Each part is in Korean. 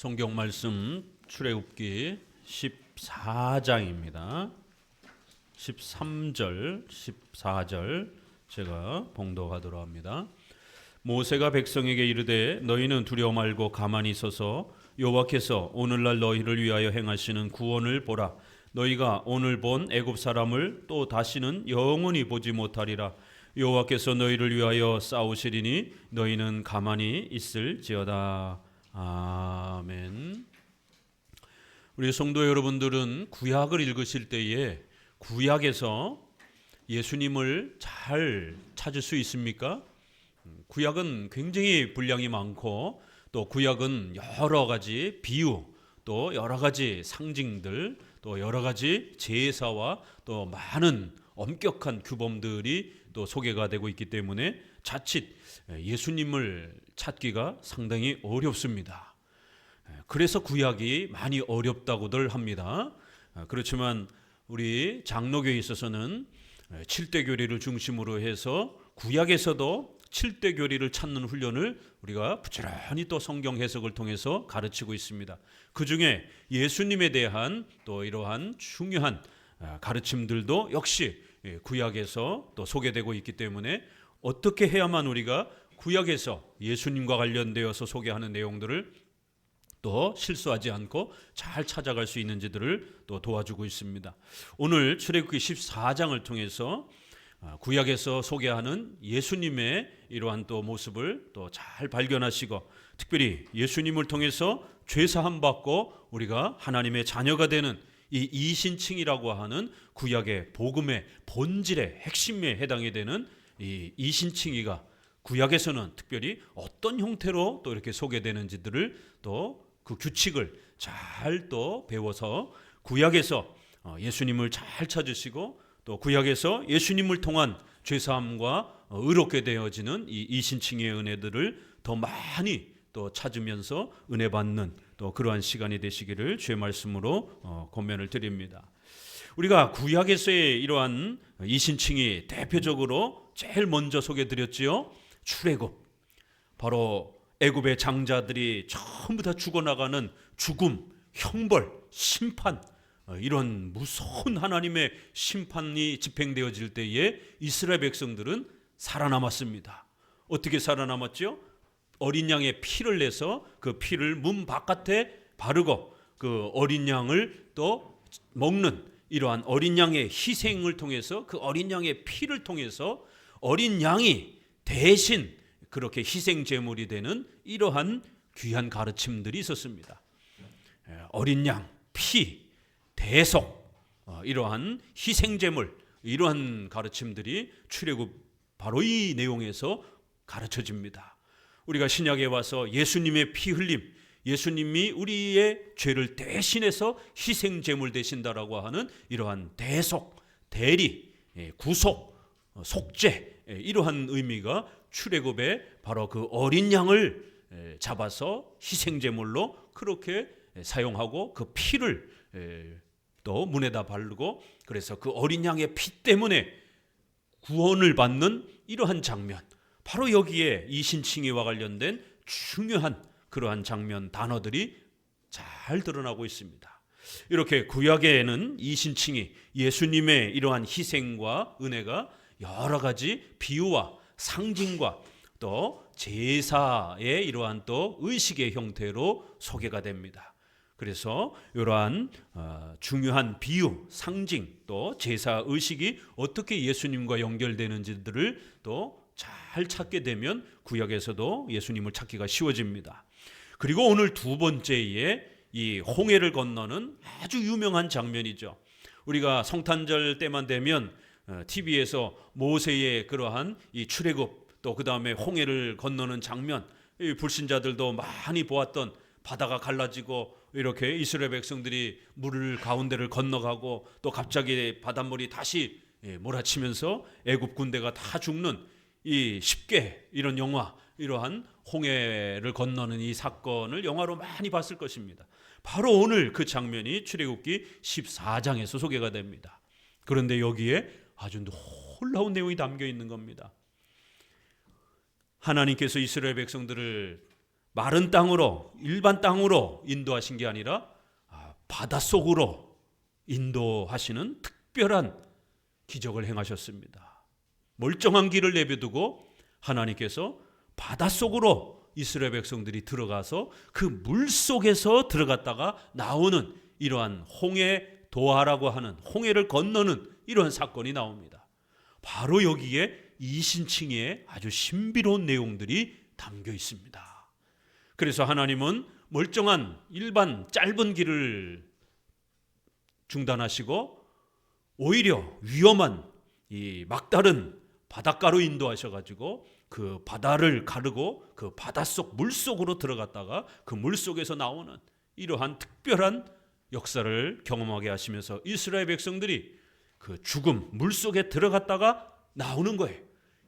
성경 말씀 출애굽기 14장입니다. 13절, 14절 제가 봉독하도록 합니다. 모세가 백성에게 이르되 너희는 두려워 말고 가만히 있어서 여호와께서 오늘날 너희를 위하여 행하시는 구원을 보라. 너희가 오늘 본 애굽 사람을 또 다시는 영원히 보지 못하리라. 여호와께서 너희를 위하여 싸우시리니 너희는 가만히 있을지어다. 아멘. 우리 성도 여러분들은 구약을 읽으실 때에 구약에서 예수님을 잘 찾을 수 있습니까? 구약은 굉장히 분량이 많고 또 구약은 여러 가지 비유 또 여러 가지 상징들 또 여러 가지 제사와 또 많은 엄격한 규범들이 또 소개가 되고 있기 때문에 자칫 예수님을 찾기가 상당히 어렵습니다. 그래서 구약이 많이 어렵다고들 합니다. 그렇지만 우리 장로교에 있어서는 7대 교리를 중심으로 해서 구약에서도 7대 교리를 찾는 훈련을 우리가 부지런히 또 성경 해석을 통해서 가르치고 있습니다. 그 중에 예수님에 대한 또 이러한 중요한 가르침들도 역시 구약에서 또 소개되고 있기 때문에 어떻게 해야만 우리가 구약에서 예수님과 관련되어서 소개하는 내용들을 또 실수하지 않고 잘 찾아갈 수 있는지들을 또 도와주고 있습니다. 오늘 출애굽기 14장을 통해서 구약에서 소개하는 예수님의 이러한 또 모습을 또 잘 발견하시고 특별히 예수님을 통해서 죄 사함 받고 우리가 하나님의 자녀가 되는 이 이신칭이라고 하는 구약의 복음의 본질의 핵심에 해당이 되는 이 이신칭이가 구약에서는 특별히 어떤 형태로 또 이렇게 소개되는지들을 또 그 규칙을 잘 또 배워서 구약에서 예수님을 잘 찾으시고 또 구약에서 예수님을 통한 죄사함과 의롭게 되어지는 이 이신칭의 은혜들을 더 많이 또 찾으면서 은혜 받는 또 그러한 시간이 되시기를 주의 말씀으로 권면을 드립니다. 우리가 구약에서의 이러한 이신칭이 대표적으로 제일 먼저 소개드렸지요. 출애굽. 바로 애굽의 장자들이 전부 다 죽어나가는 죽음, 형벌, 심판 이런 무서운 하나님의 심판이 집행되어질 때에 이스라엘 백성들은 살아남았습니다. 어떻게 살아남았죠? 어린 양의 피를 내서 그 피를 문 바깥에 바르고 그 어린 양을 또 먹는 이러한 어린 양의 희생을 통해서 그 어린 양의 피를 통해서 어린 양이 대신 그렇게 희생 제물이 되는 이러한 귀한 가르침들이 있었습니다. 어린 양, 피, 대속 이러한 희생 제물 이러한 가르침들이 출애굽 바로 이 내용에서 가르쳐집니다. 우리가 신약에 와서 예수님의 피 흘림, 예수님이 우리의 죄를 대신해서 희생 제물 되신다라고 하는 이러한 대속, 대리, 구속, 속죄 이러한 의미가 출애굽에 바로 그 어린 양을 잡아서 희생 제물로 그렇게 사용하고 그 피를 또 문에다 바르고 그래서 그 어린 양의 피 때문에 구원을 받는 이러한 장면, 바로 여기에 이신칭의와 관련된 중요한 그러한 장면 단어들이 잘 드러나고 있습니다. 이렇게 구약에는 이신칭의 예수님의 이러한 희생과 은혜가 여러 가지 비유와 상징과 또 제사의 이러한 또 의식의 형태로 소개가 됩니다. 그래서 이러한 중요한 비유, 상징 또 제사 의식이 어떻게 예수님과 연결되는지들을 또 잘 찾게 되면 구약에서도 예수님을 찾기가 쉬워집니다. 그리고 오늘 두 번째에 이 홍해를 건너는 아주 유명한 장면이죠. 우리가 성탄절 때만 되면 TV에서 모세의 그러한 이 출애굽 또 그 다음에 홍해를 건너는 장면, 이 불신자들도 많이 보았던 바다가 갈라지고 이렇게 이스라엘 백성들이 물을 가운데를 건너가고 또 갑자기 바닷물이 다시 몰아치면서 애굽 군대가 다 죽는 이 쉽게 이런 영화, 이러한 홍해를 건너는 이 사건을 영화로 많이 봤을 것입니다. 바로 오늘 그 장면이 출애굽기 14장에서 소개가 됩니다. 그런데 여기에 아주 놀라운 내용이 담겨 있는 겁니다. 하나님께서 이스라엘 백성들을 마른 땅으로, 일반 땅으로 인도하신 게 아니라 바닷속으로 인도하시는 특별한 기적을 행하셨습니다. 멀쩡한 길을 내비두고 하나님께서 바닷속으로 이스라엘 백성들이 들어가서 그 물속에서 들어갔다가 나오는 이러한 홍해 도하라고 하는, 홍해를 건너는 이러한 사건이 나옵니다. 바로 여기에 이신칭의 아주 신비로운 내용들이 담겨 있습니다. 그래서 하나님은 멀쩡한 일반 짧은 길을 중단하시고 오히려 위험한 이 막다른 바닷가로 인도하셔가지고 그 바다를 가르고 그 바닷속 물속으로 들어갔다가 그 물속에서 나오는 이러한 특별한 역사를 경험하게 하시면서 이스라엘 백성들이 그 죽음, 물속에 들어갔다가 나오는 거예요.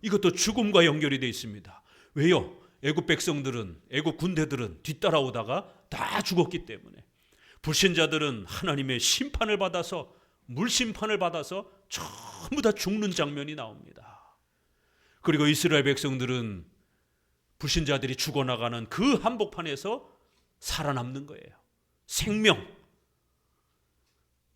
이것도 죽음과 연결이 되어 있습니다. 왜요? 애굽 백성들은, 애굽 군대들은 뒤따라오다가 다 죽었기 때문에 불신자들은 하나님의 심판을 받아서, 물심판을 받아서 전부 다 죽는 장면이 나옵니다. 그리고 이스라엘 백성들은 불신자들이 죽어나가는 그 한복판에서 살아남는 거예요. 생명,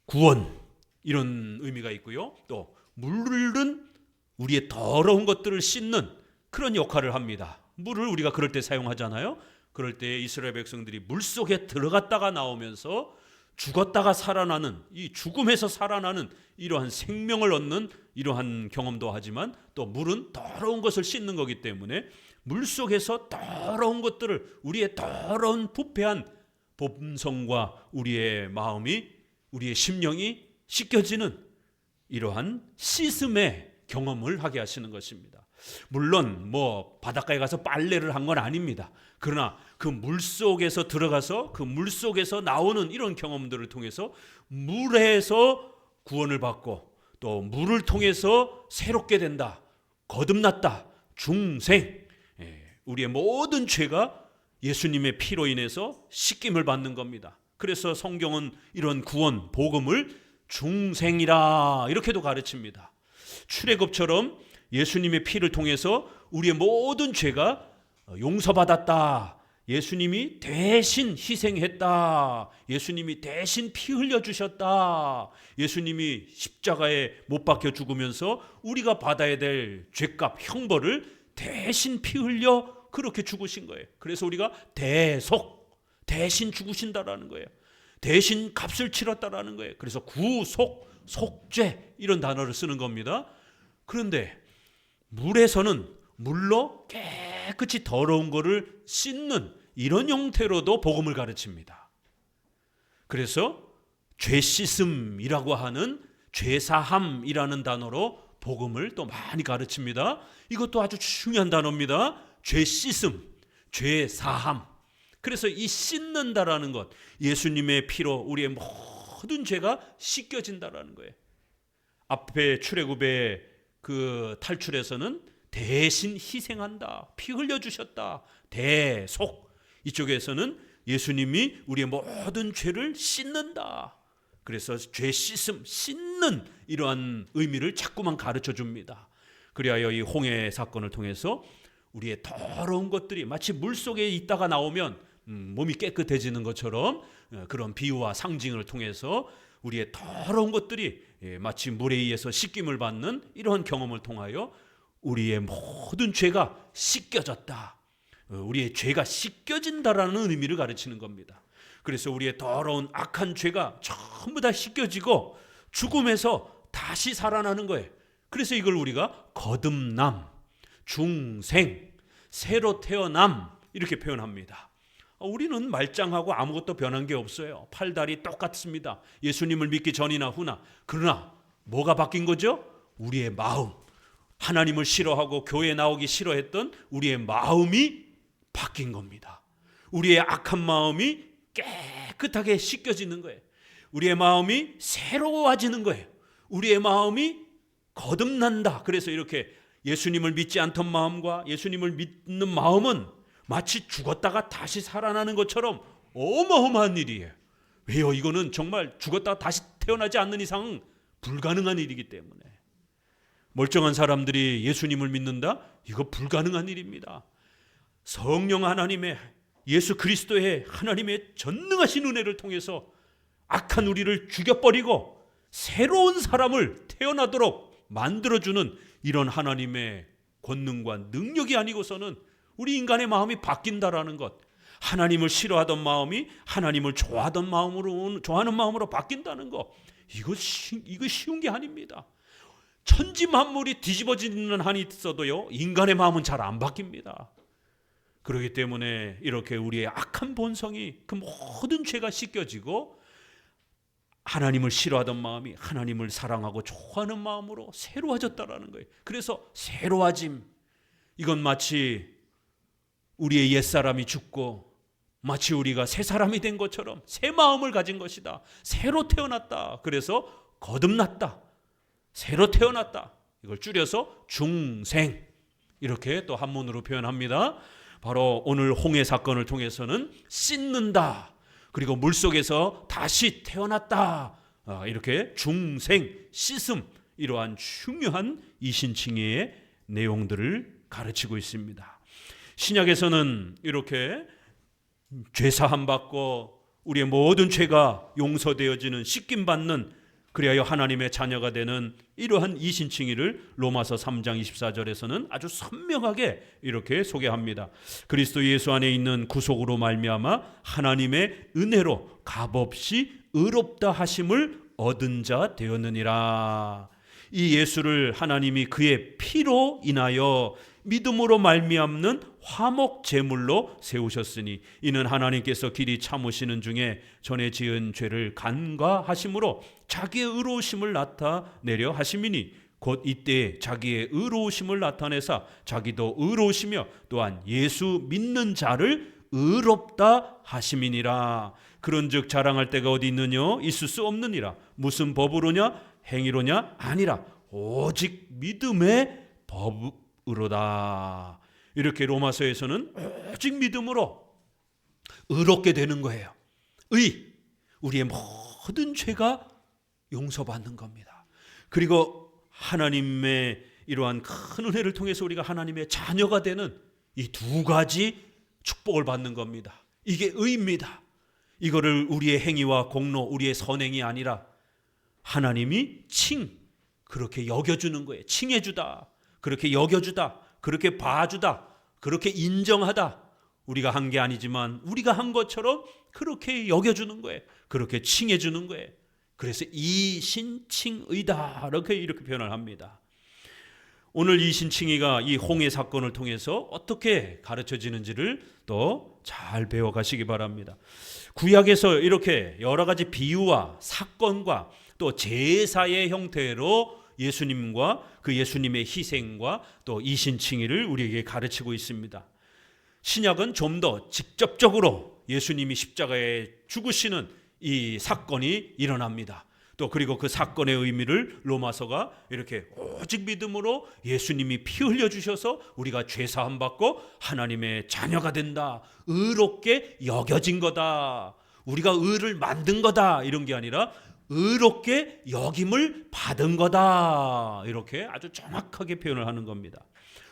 구원, 이런 의미가 있고요. 또 물은 우리의 더러운 것들을 씻는 그런 역할을 합니다. 물을 우리가 그럴 때 사용하잖아요. 그럴 때 이스라엘 백성들이 물속에 들어갔다가 나오면서 죽었다가 살아나는, 이 죽음에서 살아나는 이러한 생명을 얻는 이러한 경험도 하지만 또 물은 더러운 것을 씻는 거기 때문에 물속에서 더러운 것들을, 우리의 더러운 부패한 본성과 우리의 마음이, 우리의 심령이 씻겨지는 이러한 씻음의 경험을 하게 하시는 것입니다. 물론 바닷가에 가서 빨래를 한 건 아닙니다. 그러나 그 물속에서 들어가서 그 물속에서 나오는 이런 경험들을 통해서 물에서 구원을 받고 또 물을 통해서 새롭게 된다, 거듭났다, 중생, 우리의 모든 죄가 예수님의 피로 인해서 씻김을 받는 겁니다. 그래서 성경은 이런 구원, 복음을 중생이라 이렇게도 가르칩니다. 출애굽처럼 예수님의 피를 통해서 우리의 모든 죄가 용서받았다, 예수님이 대신 희생했다, 예수님이 대신 피 흘려주셨다, 예수님이 십자가에 못 박혀 죽으면서 우리가 받아야 될 죄값, 형벌을 대신 피 흘려 그렇게 죽으신 거예요. 그래서 우리가 대신 죽으신다라는 거예요. 대신 값을 치렀다라는 거예요. 그래서 구속, 속죄 이런 단어를 쓰는 겁니다. 그런데 물에서는 물로 깨끗이 더러운 거를 씻는 이런 형태로도 복음을 가르칩니다. 그래서 죄 씻음이라고 하는 죄사함이라는 단어로 복음을 또 많이 가르칩니다. 이것도 아주 중요한 단어입니다. 죄 씻음, 죄사함. 그래서 이 씻는다라는 것, 예수님의 피로 우리의 모든 죄가 씻겨진다라는 거예요. 앞에 출애굽의 그 탈출에서는 대신 희생한다, 피 흘려주셨다, 대속. 이쪽에서는 예수님이 우리의 모든 죄를 씻는다. 그래서 죄 씻음, 씻는 이러한 의미를 자꾸만 가르쳐 줍니다. 그리하여 이 홍해 사건을 통해서 우리의 더러운 것들이 마치 물속에 있다가 나오면 몸이 깨끗해지는 것처럼 그런 비유와 상징을 통해서 우리의 더러운 것들이 마치 물에 의해서 씻김을 받는 이러한 경험을 통하여 우리의 모든 죄가 씻겨졌다, 우리의 죄가 씻겨진다라는 의미를 가르치는 겁니다. 그래서 우리의 더러운 악한 죄가 전부 다 씻겨지고 죽음에서 다시 살아나는 거예요. 그래서 이걸 우리가 거듭남, 중생, 새로 태어남 이렇게 표현합니다. 우리는 말짱하고 아무것도 변한 게 없어요. 팔다리 똑같습니다. 예수님을 믿기 전이나 후나. 그러나 뭐가 바뀐 거죠? 우리의 마음. 하나님을 싫어하고 교회 나오기 싫어했던 우리의 마음이 바뀐 겁니다. 우리의 악한 마음이 깨끗하게 씻겨지는 거예요. 우리의 마음이 새로워지는 거예요. 우리의 마음이 거듭난다. 그래서 이렇게 예수님을 믿지 않던 마음과 예수님을 믿는 마음은 마치 죽었다가 다시 살아나는 것처럼 어마어마한 일이에요. 왜요? 이거는 정말 죽었다가 다시 태어나지 않는 이상 불가능한 일이기 때문에. 멀쩡한 사람들이 예수님을 믿는다? 이거 불가능한 일입니다. 성령 하나님의 예수 그리스도의 하나님의 전능하신 은혜를 통해서 악한 우리를 죽여버리고 새로운 사람을 태어나도록 만들어주는 이런 하나님의 권능과 능력이 아니고서는 우리 인간의 마음이 바뀐다라는 것, 하나님을 싫어하던 마음이 하나님을 좋아하는 마음으로 바뀐다는 것, 이거 쉬운 게 아닙니다. 천지 만물이 뒤집어지는 한이 있어도요, 인간의 마음은 잘 안 바뀝니다. 그렇기 때문에 이렇게 우리의 악한 본성이 그 모든 죄가 씻겨지고 하나님을 싫어하던 마음이 하나님을 사랑하고 좋아하는 마음으로 새로워졌다라는 거예요. 그래서 새로워짐, 이건 마치 우리의 옛사람이 죽고 마치 우리가 새 사람이 된 것처럼 새 마음을 가진 것이다. 새로 태어났다. 그래서 거듭났다. 새로 태어났다. 이걸 줄여서 중생, 이렇게 또 한문으로 표현합니다. 바로 오늘 홍해 사건을 통해서는 씻는다, 그리고 물속에서 다시 태어났다, 이렇게 중생, 씻음, 이러한 중요한 이신칭의의 내용들을 가르치고 있습니다. 신약에서는 이렇게 죄사함 받고 우리의 모든 죄가 용서되어지는, 씻김받는, 그리하여 하나님의 자녀가 되는 이러한 이신칭의를 로마서 3장 24절에서는 아주 선명하게 이렇게 소개합니다. 그리스도 예수 안에 있는 구속으로 말미암아 하나님의 은혜로 값없이 의롭다 하심을 얻은 자 되었느니라. 이 예수를 하나님이 그의 피로 인하여 믿음으로 말미암는 화목 제물로 세우셨으니 이는 하나님께서 길이 참으시는 중에 전에 지은 죄를 간과하심으로 자기의 의로우심을 나타내려 하심이니 곧 이때 자기의 의로우심을 나타내사 자기도 의로우시며 또한 예수 믿는 자를 의롭다 하심이니라. 그런즉 자랑할 데가 어디 있느냐? 있을 수 없느니라. 무슨 법으로냐? 행위로냐? 아니라 오직 믿음의 법으로다. 이렇게 로마서에서는 오직 믿음으로 의롭게 되는 거예요. 우리의 모든 죄가 용서받는 겁니다. 그리고 하나님의 이러한 큰 은혜를 통해서 우리가 하나님의 자녀가 되는 이 두 가지 축복을 받는 겁니다. 이게 의입니다. 이거를 우리의 행위와 공로, 우리의 선행이 아니라 하나님이 그렇게 여겨주는 거예요. 칭해주다, 그렇게 여겨주다, 그렇게 봐주다, 그렇게 인정하다. 우리가 한 게 아니지만 우리가 한 것처럼 그렇게 여겨주는 거예요. 그렇게 칭해주는 거예요. 그래서 이신칭의다, 이렇게 표현을 합니다. 오늘 이신칭의가 이 홍해 사건을 통해서 어떻게 가르쳐지는지를 또 잘 배워가시기 바랍니다. 구약에서 이렇게 여러 가지 비유와 사건과 또 제사의 형태로 예수님과 그 예수님의 희생과 또 이신칭의를 우리에게 가르치고 있습니다. 신약은 좀 더 직접적으로 예수님이 십자가에 죽으시는 이 사건이 일어납니다. 또 그리고 그 사건의 의미를 로마서가 이렇게 오직 믿음으로 예수님이 피 흘려 주셔서 우리가 죄 사함 받고 하나님의 자녀가 된다, 의롭게 여겨진 거다, 우리가 의를 만든 거다, 이런 게 아니라 의롭게 여김을 받은 거다, 이렇게 아주 정확하게 표현을 하는 겁니다.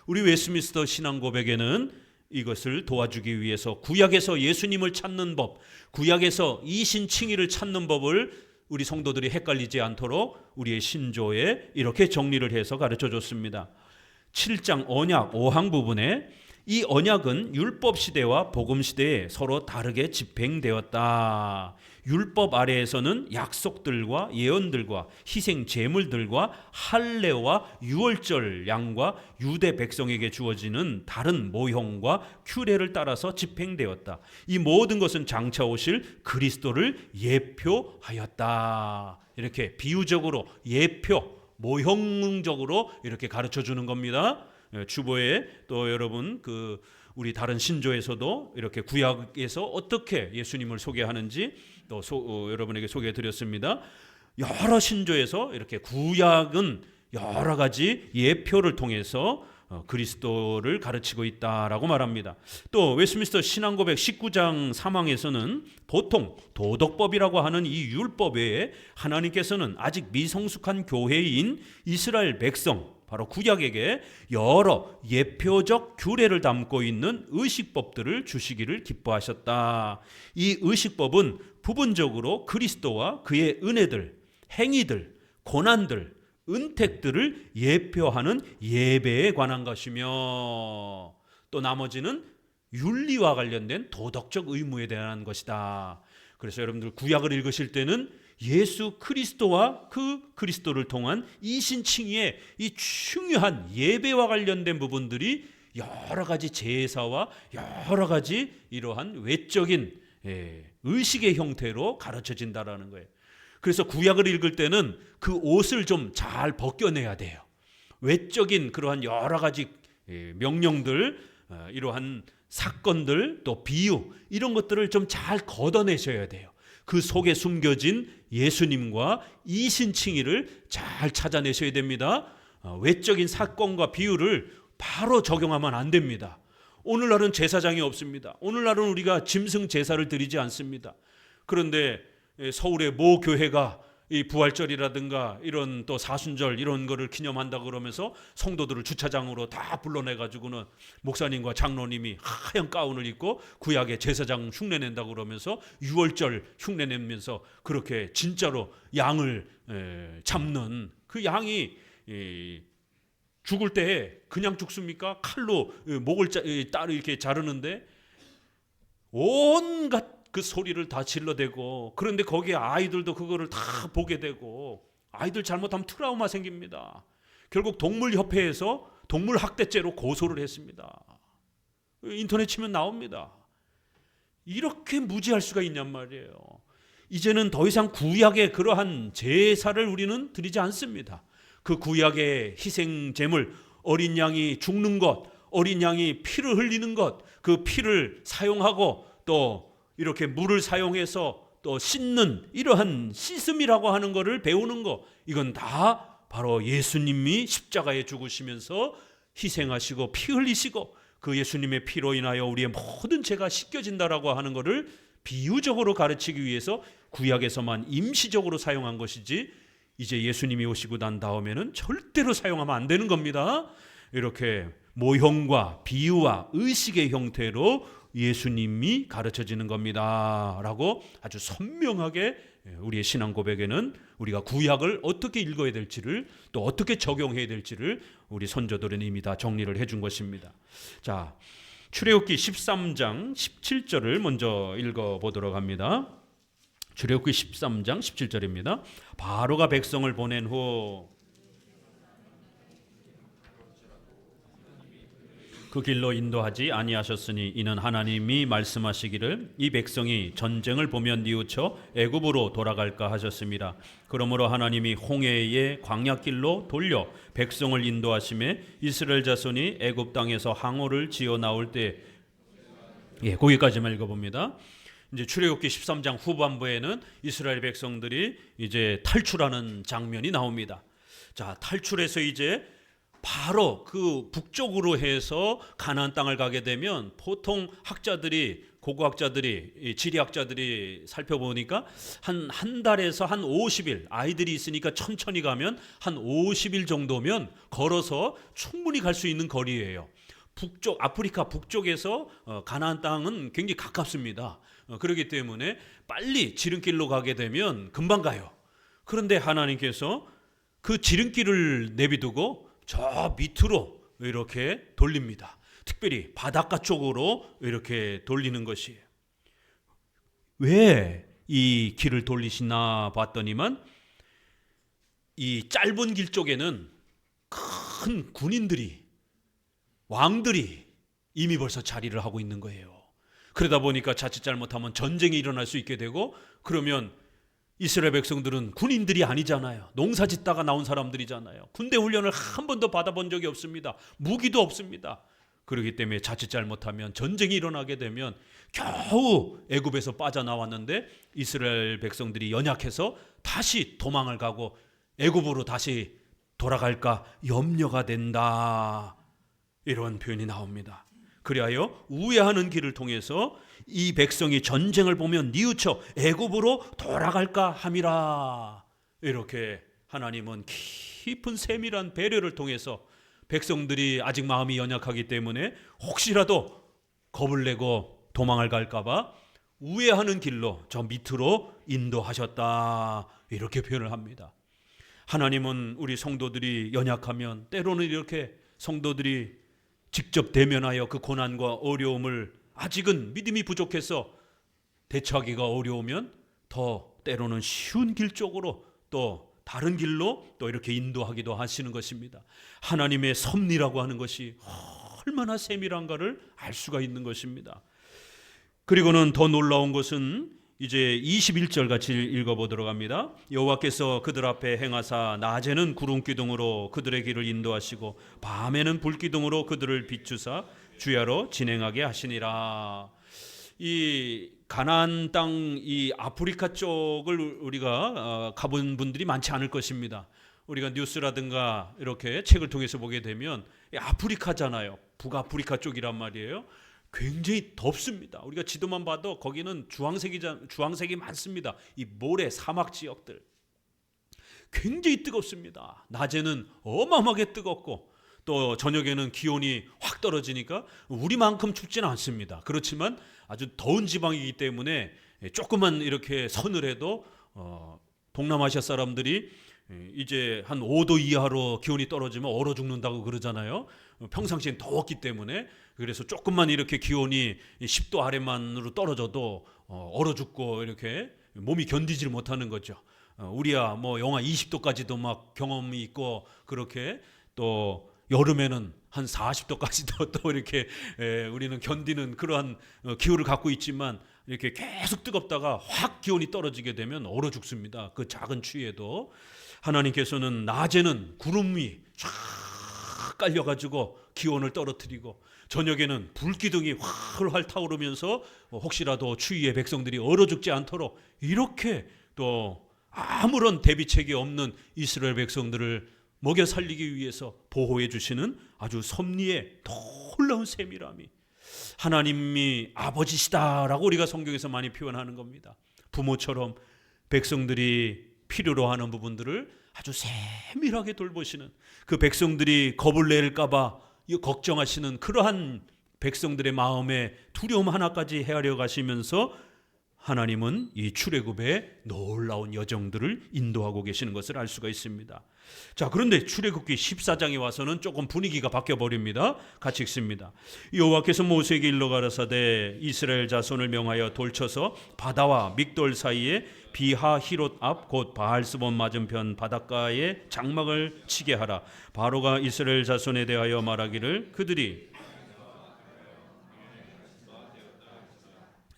우리 웨스트민스터 신앙 고백에는 이것을 도와주기 위해서 구약에서 예수님을 찾는 법, 구약에서 이신칭의를 찾는 법을 우리 성도들이 헷갈리지 않도록 우리의 신조에 이렇게 정리를 해서 가르쳐 줬습니다. 7장 언약 5항 부분에 이 언약은 율법 시대와 복음 시대에 서로 다르게 집행되었다. 율법 아래에서는 약속들과 예언들과 희생 제물들과 할례와 유월절 양과 유대 백성에게 주어지는 다른 모형과 규례를 따라서 집행되었다. 이 모든 것은 장차 오실 그리스도를 예표하였다. 이렇게 비유적으로 모형적으로 이렇게 가르쳐 주는 겁니다. 주보에 또 여러분 우리 다른 신조에서도 이렇게 구약에서 어떻게 예수님을 소개하는지 또 여러분에게 소개해 드렸습니다. 여러 신조에서 이렇게 구약은 여러 가지 예표를 통해서 그리스도를 가르치고 있다라고 말합니다. 또 웨스트민스터 신앙고백 19장 3항에서는 보통 도덕법이라고 하는 이 율법 외에 하나님께서는 아직 미성숙한 교회인 이스라엘 백성, 바로 구약에게 여러 예표적 규례를 담고 있는 의식법들을 주시기를 기뻐하셨다. 이 의식법은 부분적으로 그리스도와 그의 은혜들, 행위들, 고난들, 은택들을 예표하는 예배에 관한 것이며, 또 나머지는 윤리와 관련된 도덕적 의무에 대한 것이다. 그래서 여러분들 구약을 읽으실 때는 예수 그리스도와 그 그리스도를 통한 이신칭의의 이 중요한 예배와 관련된 부분들이 여러 가지 제사와 여러 가지 이러한 외적인 의식의 형태로 가르쳐진다라는 거예요. 그래서 구약을 읽을 때는 그 옷을 좀 잘 벗겨내야 돼요. 외적인 그러한 여러 가지 명령들, 이러한 사건들, 또 비유, 이런 것들을 좀 잘 걷어내셔야 돼요. 그 속에 숨겨진 예수님과 이신칭의를 잘 찾아내셔야 됩니다. 외적인 사건과 비유를 바로 적용하면 안 됩니다. 오늘날은 제사장이 없습니다. 오늘날은 우리가 짐승 제사를 드리지 않습니다. 그런데 서울의 모 교회가 이 부활절이라든가 이런 또 사순절 이런 거를 기념한다 그러면서 성도들을 주차장으로 다 불러내가지고는 목사님과 장로님이 하얀 가운을 입고 구약의 제사장 흉내낸다 그러면서 유월절 흉내내면서 그렇게 진짜로 양을 잡는, 그 양이 죽을 때 그냥 죽습니까? 칼로 목을 따로 이렇게 자르는데 온갖 그 소리를 다 질러대고, 그런데 거기에 아이들도 그거를 다 보게 되고, 아이들 잘못하면 트라우마 생깁니다. 결국 동물협회에서 동물학대죄로 고소를 했습니다. 인터넷 치면 나옵니다. 이렇게 무지할 수가 있냔 말이에요. 이제는 더 이상 구약의 그러한 제사를 우리는 드리지 않습니다. 그 구약의 희생제물, 어린 양이 죽는 것, 어린 양이 피를 흘리는 것, 그 피를 사용하고 또 이렇게 물을 사용해서 또 씻는, 이러한 씻음이라고 하는 것을 배우는 것, 이건 다 바로 예수님이 십자가에 죽으시면서 희생하시고 피 흘리시고 그 예수님의 피로 인하여 우리의 모든 죄가 씻겨진다라고 하는 것을 비유적으로 가르치기 위해서 구약에서만 임시적으로 사용한 것이지, 이제 예수님이 오시고 난 다음에는 절대로 사용하면 안 되는 겁니다. 이렇게 모형과 비유와 의식의 형태로 예수님이 가르쳐지는 겁니다 라고 아주 선명하게 우리의 신앙 고백에는 우리가 구약을 어떻게 읽어야 될지를, 또 어떻게 적용해야 될지를 우리 선조들은 이미 다 정리를 해준 것입니다. 자, 출애굽기 13장 17절을 먼저 읽어보도록 합니다. 출애굽기 13장 17절입니다. 바로가 백성을 보낸 후 그 길로 인도하지 아니하셨으니 이는 하나님이 말씀하시기를 이 백성이 전쟁을 보면 뉘우쳐 애굽으로 돌아갈까 하셨습니다. 그러므로 하나님이 홍해의 광야길로 돌려 백성을 인도하심에 이스라엘 자손이 애굽 땅에서 항오를 지어 나올 때, 거기까지만 읽어봅니다. 이제 출애굽기 13장 후반부에는 이스라엘 백성들이 이제 탈출하는 장면이 나옵니다. 자, 탈출해서 이제 바로 그 북쪽으로 해서 가나안 땅을 가게 되면 보통 학자들이, 고고학자들이, 지리학자들이 살펴보니까 한 달에서 한 50일, 아이들이 있으니까 천천히 가면 한 50일 정도면 걸어서 충분히 갈 수 있는 거리예요. 북쪽, 아프리카 북쪽에서 가나안 땅은 굉장히 가깝습니다. 그렇기 때문에 빨리 지름길로 가게 되면 금방 가요. 그런데 하나님께서 그 지름길을 내비두고 저 밑으로 이렇게 돌립니다. 특별히 바닷가 쪽으로 이렇게 돌리는 것이에요. 왜 이 길을 돌리시나 봤더니만 이 짧은 길 쪽에는 큰 군인들이, 왕들이 이미 벌써 자리를 하고 있는 거예요. 그러다 보니까 자칫 잘못하면 전쟁이 일어날 수 있게 되고, 그러면 이스라엘 백성들은 군인들이 아니잖아요. 농사 짓다가 나온 사람들이잖아요. 군대 훈련을 한 번도 받아본 적이 없습니다. 무기도 없습니다. 그렇기 때문에 자칫 잘못하면 전쟁이 일어나게 되면 겨우 애굽에서 빠져나왔는데 이스라엘 백성들이 연약해서 다시 도망을 가고 애굽으로 다시 돌아갈까 염려가 된다, 이런 표현이 나옵니다. 그리하여 우회하는 길을 통해서 이 백성이 전쟁을 보면 뉘우쳐 애굽으로 돌아갈까 함이라, 이렇게 하나님은 깊은 세밀한 배려를 통해서 백성들이 아직 마음이 연약하기 때문에 혹시라도 겁을 내고 도망을 갈까봐 우회하는 길로 저 밑으로 인도하셨다, 이렇게 표현을 합니다. 하나님은 우리 성도들이 연약하면 때로는 이렇게 성도들이 직접 대면하여 그 고난과 어려움을 아직은 믿음이 부족해서 대처하기가 어려우면 더 때로는 쉬운 길 쪽으로 또 다른 길로 또 이렇게 인도하기도 하시는 것입니다. 하나님의 섭리라고 하는 것이 얼마나 세밀한가를 알 수가 있는 것입니다. 그리고는 더 놀라운 것은 이제 21절 같이 읽어보도록 합니다. 여호와께서 그들 앞에 행하사 낮에는 구름 기둥으로 그들의 길을 인도하시고 밤에는 불 기둥으로 그들을 비추사 주야로 진행하게 하시니라. 이 가나안 땅, 이 아프리카 쪽을 우리가 가본 분들이 많지 않을 것입니다. 우리가 뉴스라든가 이렇게 책을 통해서 보게 되면 아프리카잖아요. 북아프리카 쪽이란 말이에요. 굉장히 덥습니다. 우리가 지도만 봐도 거기는 주황색이 많습니다. 이 모래 사막 지역들 굉장히 뜨겁습니다. 낮에는 어마어마하게 뜨겁고 또 저녁에는 기온이 확 떨어지니까 우리만큼 춥지는 않습니다. 그렇지만 아주 더운 지방이기 때문에 조금만 이렇게 서늘해도 동남아시아 사람들이 이제 한 5도 이하로 기온이 떨어지면 얼어 죽는다고 그러잖아요. 평상시엔 더웠기 때문에. 그래서 조금만 이렇게 기온이 10도 아래만으로 떨어져도 얼어 죽고 이렇게 몸이 견디질 못하는 거죠. 우리야 뭐 영하 20도까지도 막 경험이 있고, 그렇게 또 여름에는 한 40도까지도 또 이렇게 우리는 견디는 그러한 기후를 갖고 있지만, 이렇게 계속 뜨겁다가 확 기온이 떨어지게 되면 얼어 죽습니다. 그 작은 추위에도. 하나님께서는 낮에는 구름 위 쫙 깔려가지고 기온을 떨어뜨리고, 저녁에는 불기둥이 활활 타오르면서 혹시라도 추위에 백성들이 얼어 죽지 않도록 이렇게 또 아무런 대비책이 없는 이스라엘 백성들을 먹여 살리기 위해서 보호해 주시는 아주 섭리의 놀라운 세밀함이, 하나님이 아버지시다라고 우리가 성경에서 많이 표현하는 겁니다. 부모처럼 백성들이 필요로 하는 부분들을 아주 세밀하게 돌보시는, 그 백성들이 겁을 낼까 봐 걱정하시는 그러한 백성들의 마음에 두려움 하나까지 헤아려 가시면서 하나님은 이 출애굽의 놀라운 여정들을 인도하고 계시는 것을 알 수가 있습니다. 자, 그런데 출애굽기 14장에 와서는 조금 분위기가 바뀌어 버립니다. 같이 읽습니다. 여호와께서 모세에게 일러 가라사대 이스라엘 자손을 명하여 돌쳐서 바다와 믹돌 사이에 비하히롯 앞 곧 바알스본 맞은편 바닷가에 장막을 치게 하라. 바로가 이스라엘 자손에 대하여 말하기를 그들이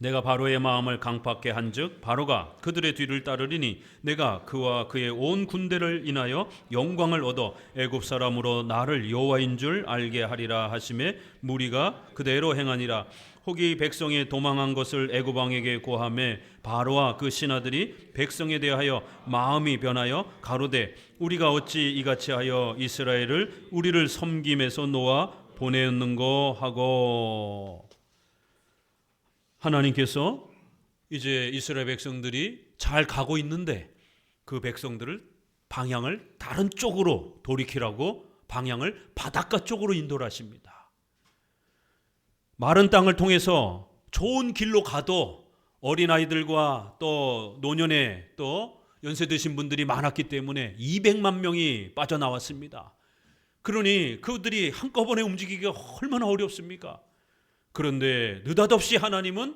내가 바로의 마음을 강팍게 한즉 바로가 그들의 뒤를 따르리니 내가 그와 그의 온 군대를 인하여 영광을 얻어 애굽 사람으로 나를 여호와인 줄 알게 하리라 하심에 무리가 그대로 행하니라. 혹이 백성이 도망한 것을 애굽 왕에게 고하매 바로와 그 신하들이 백성에 대하여 마음이 변하여 가로되 우리가 어찌 이같이 하여 이스라엘을 우리를 섬김에서 놓아 보내었는고 하고. 하나님께서 이제 이스라엘 백성들이 잘 가고 있는데 그 백성들을 방향을 다른 쪽으로 돌이키라고 방향을 바닷가 쪽으로 인도를 하십니다. 마른 땅을 통해서 좋은 길로 가도 어린아이들과 또 노년에 또 연세 드신 분들이 많았기 때문에 200만 명이 빠져나왔습니다. 그러니 그들이 한꺼번에 움직이기가 얼마나 어렵습니까? 그런데 느닷없이 하나님은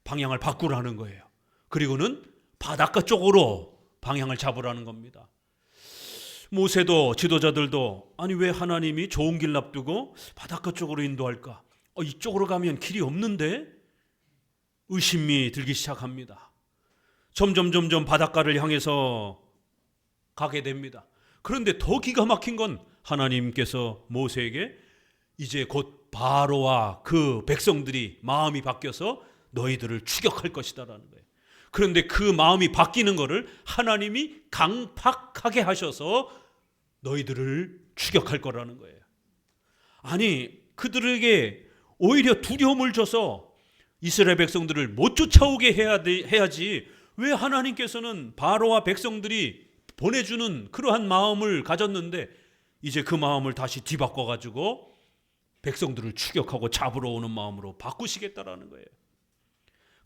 방향을 바꾸라는 거예요. 그리고는 바닷가 쪽으로 방향을 잡으라는 겁니다. 모세도 지도자들도 아니 왜 하나님이 좋은 길 납두고 바닷가 쪽으로 인도할까? 이쪽으로 가면 길이 없는데? 의심이 들기 시작합니다. 점점 바닷가를 향해서 가게 됩니다. 그런데 더 기가 막힌 건 하나님께서 모세에게 이제 곧 바로와 그 백성들이 마음이 바뀌어서 너희들을 추격할 것이다라는 거예요. 그런데 그 마음이 바뀌는 것을 하나님이 강팍하게 하셔서 너희들을 추격할 거라는 거예요. 아니 그들에게 오히려 두려움을 줘서 이스라엘 백성들을 못 쫓아오게 해야지 왜 하나님께서는 바로와 백성들이 보내주는 그러한 마음을 가졌는데 이제 그 마음을 다시 뒤바꿔 가지고 백성들을 추격하고 잡으러 오는 마음으로 바꾸시겠다라는 거예요.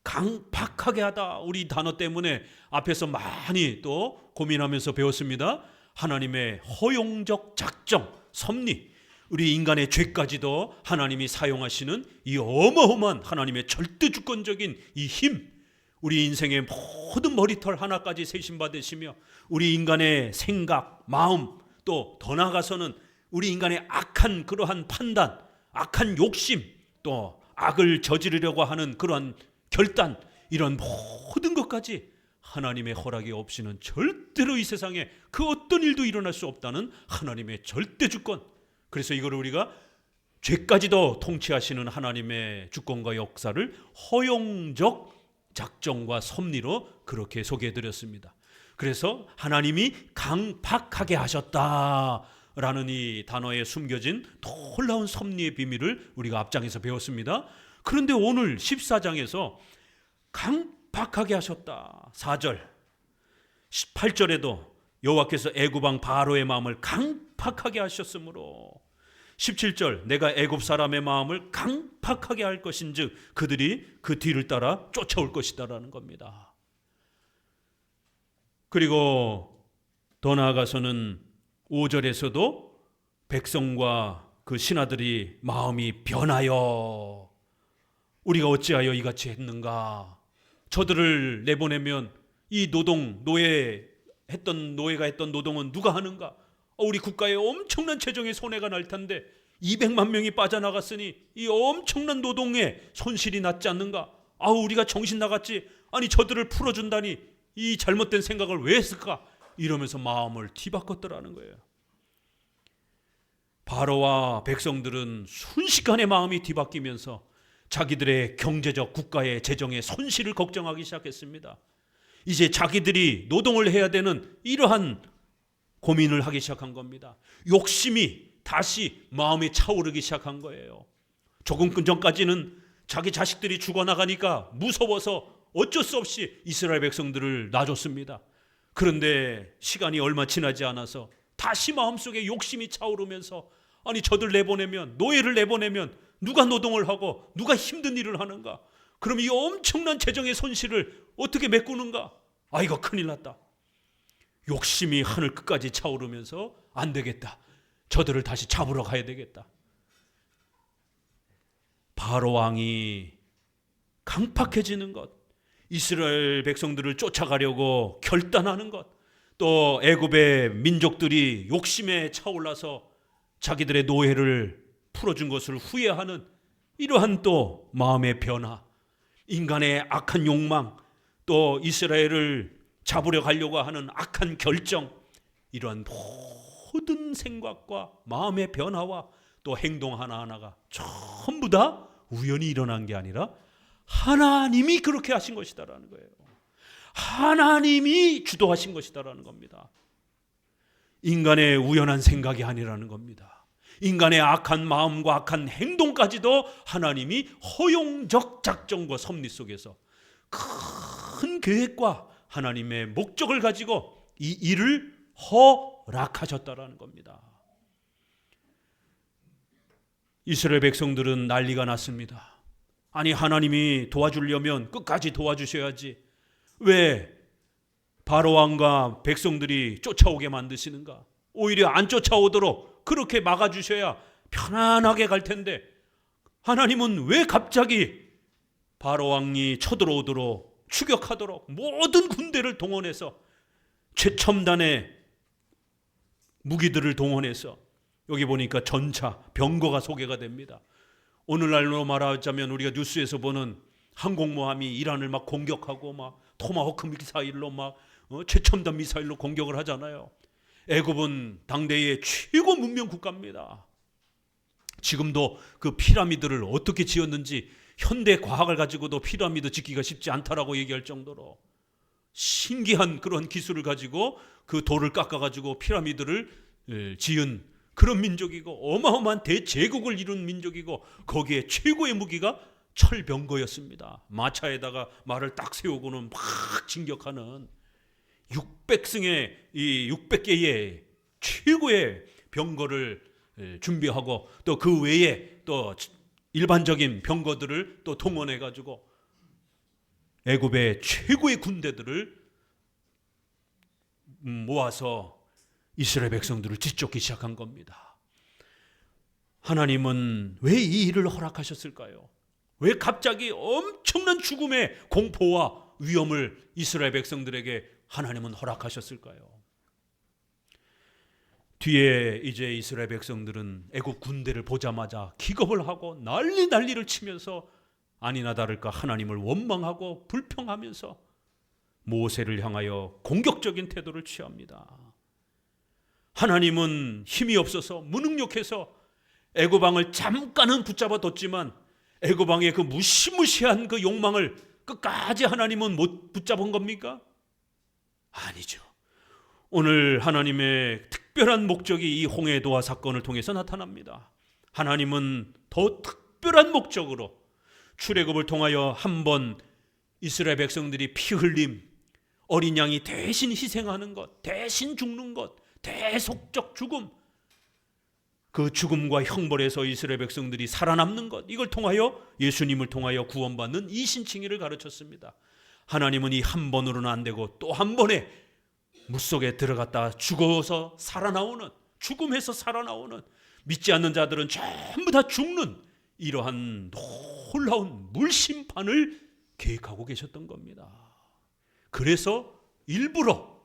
강팍하게 하다, 우리 단어 때문에 앞에서 많이 또 고민하면서 배웠습니다. 하나님의 허용적 작정, 섭리, 우리 인간의 죄까지도 하나님이 사용하시는 이 어마어마한 하나님의 절대 주권적인 이 힘, 우리 인생의 모든 머리털 하나까지 세심받으시며 우리 인간의 생각, 마음, 또 더 나아가서는 우리 인간의 악한 그러한 판단, 악한 욕심, 또 악을 저지르려고 하는 그러한 결단, 이런 모든 것까지 하나님의 허락이 없이는 절대로 이 세상에 그 어떤 일도 일어날 수 없다는 하나님의 절대 주권. 그래서 이걸 우리가 죄까지도 통치하시는 하나님의 주권과 역사를 허용적 작정과 섭리로 그렇게 소개해드렸습니다. 그래서 하나님이 강팍하게 하셨다라는 이 단어에 숨겨진 놀라운 섭리의 비밀을 우리가 앞장에서 배웠습니다. 그런데 오늘 14장에서 강팍하게 하셨다. 4절, 18절에도 여호와께서 애굽 왕 바로의 마음을 강팍하게 하셨으므로 17절, 내가 애굽 사람의 마음을 강팍하게 할 것인즉 그들이 그 뒤를 따라 쫓아올 것이다라는 겁니다. 그리고 더 나아가서는 5절에서도 백성과 그 신하들이 마음이 변하여 우리가 어찌하여 이같이 했는가, 저들을 내보내면 이 노예가 했던 노동은 누가 하는가, 우리 국가에 엄청난 재정의 손해가 날 텐데 200만 명이 빠져나갔으니 이 엄청난 노동에 손실이 났지 않는가, 우리가 정신 나갔지, 아니 저들을 풀어준다니 이 잘못된 생각을 왜 했을까, 이러면서 마음을 뒤바꿨더라는 거예요. 바로와 백성들은 순식간에 마음이 뒤바뀌면서 자기들의 경제적, 국가의 재정의 손실을 걱정하기 시작했습니다. 이제 자기들이 노동을 해야 되는 이러한 고민을 하기 시작한 겁니다. 욕심이 다시 마음에 차오르기 시작한 거예요. 조금 전까지는 자기 자식들이 죽어나가니까 무서워서 어쩔 수 없이 이스라엘 백성들을 놔줬습니다. 그런데 시간이 얼마 지나지 않아서 다시 마음속에 욕심이 차오르면서, 아니 저들 내보내면, 노예를 내보내면 누가 노동을 하고 누가 힘든 일을 하는가, 그럼 이 엄청난 재정의 손실을 어떻게 메꾸는가, 이거 큰일 났다. 욕심이 하늘 끝까지 차오르면서 안 되겠다, 저들을 다시 잡으러 가야 되겠다. 바로 왕이 강팍해지는 것, 이스라엘 백성들을 쫓아가려고 결단하는 것, 또 애굽의 민족들이 욕심에 차올라서 자기들의 노예를 풀어준 것을 후회하는 이러한 또 마음의 변화, 인간의 악한 욕망, 또 이스라엘을 잡으려 가려고 하는 악한 결정, 이러한 모든 생각과 마음의 변화와 또 행동 하나하나가 전부 다 우연히 일어난 게 아니라 하나님이 그렇게 하신 것이다라는 거예요. 하나님이 주도하신 것이다라는 겁니다. 인간의 우연한 생각이 아니라는 겁니다. 인간의 악한 마음과 악한 행동까지도 하나님이 허용적 작정과 섭리 속에서 큰 계획과 하나님의 목적을 가지고 이 일을 허락하셨다라는 겁니다. 이스라엘 백성들은 난리가 났습니다. 아니 하나님이 도와주려면 끝까지 도와주셔야지, 왜 바로 왕과 백성들이 쫓아오게 만드시는가, 오히려 안 쫓아오도록 그렇게 막아주셔야 편안하게 갈 텐데 하나님은 왜 갑자기 바로 왕이 쳐들어오도록 추격하도록 모든 군대를 동원해서 최첨단의 무기들을 동원해서, 여기 보니까 전차, 병거가 소개가 됩니다. 오늘날로 말하자면 우리가 뉴스에서 보는 항공모함이 이란을 막 공격하고 막 토마호크 미사일로 막 최첨단 미사일로 공격을 하잖아요. 애굽은 당대의 최고 문명 국가입니다. 지금도 그 피라미드를 어떻게 지었는지 현대 과학을 가지고도 피라미드 짓기가 쉽지 않다라고 얘기할 정도로 신기한 그런 기술을 가지고 그 돌을 깎아가지고 피라미드를 지은 그런 민족이고, 어마어마한 대제국을 이룬 민족이고, 거기에 최고의 무기가 철병거였습니다. 마차에다가 말을 딱 세우고는 막 진격하는 600승의 이 600개의 최고의 병거를 준비하고 또 그 외에 또 일반적인 병거들을 또 동원해 가지고 애굽의 최고의 군대들을 모아서 이스라엘 백성들을 뒤쫓기 시작한 겁니다. 하나님은 왜 이 일을 허락하셨을까요? 왜 갑자기 엄청난 죽음의 공포와 위험을 이스라엘 백성들에게 하나님은 허락하셨을까요? 뒤에 이제 이스라엘 백성들은 애굽 군대를 보자마자 기겁을 하고 난리를 치면서 아니나 다를까 하나님을 원망하고 불평하면서 모세를 향하여 공격적인 태도를 취합니다. 하나님은 힘이 없어서 무능력해서 애굽 왕을 잠깐은 붙잡아 뒀지만 애굽 왕의 그 무시무시한 그 욕망을 끝까지 하나님은 못 붙잡은 겁니까? 아니죠. 오늘 하나님의 특별한 목적이 이 홍해도화 사건을 통해서 나타납니다. 하나님은 더 특별한 목적으로 출애굽을 통하여 한번 이스라엘 백성들이 피 흘림, 어린 양이 대신 희생하는 것, 대신 죽는 것, 대속적 죽음, 그 죽음과 형벌에서 이스라엘 백성들이 살아남는 것, 이걸 통하여 예수님을 통하여 구원받는 이신칭의를 가르쳤습니다. 하나님은 이 한 번으로는 안 되고 또 한 번에 물속에 들어갔다 죽어서 살아나오는, 죽음에서 살아나오는, 믿지 않는 자들은 전부 다 죽는 이러한 놀라운 물심판을 계획하고 계셨던 겁니다. 그래서 일부러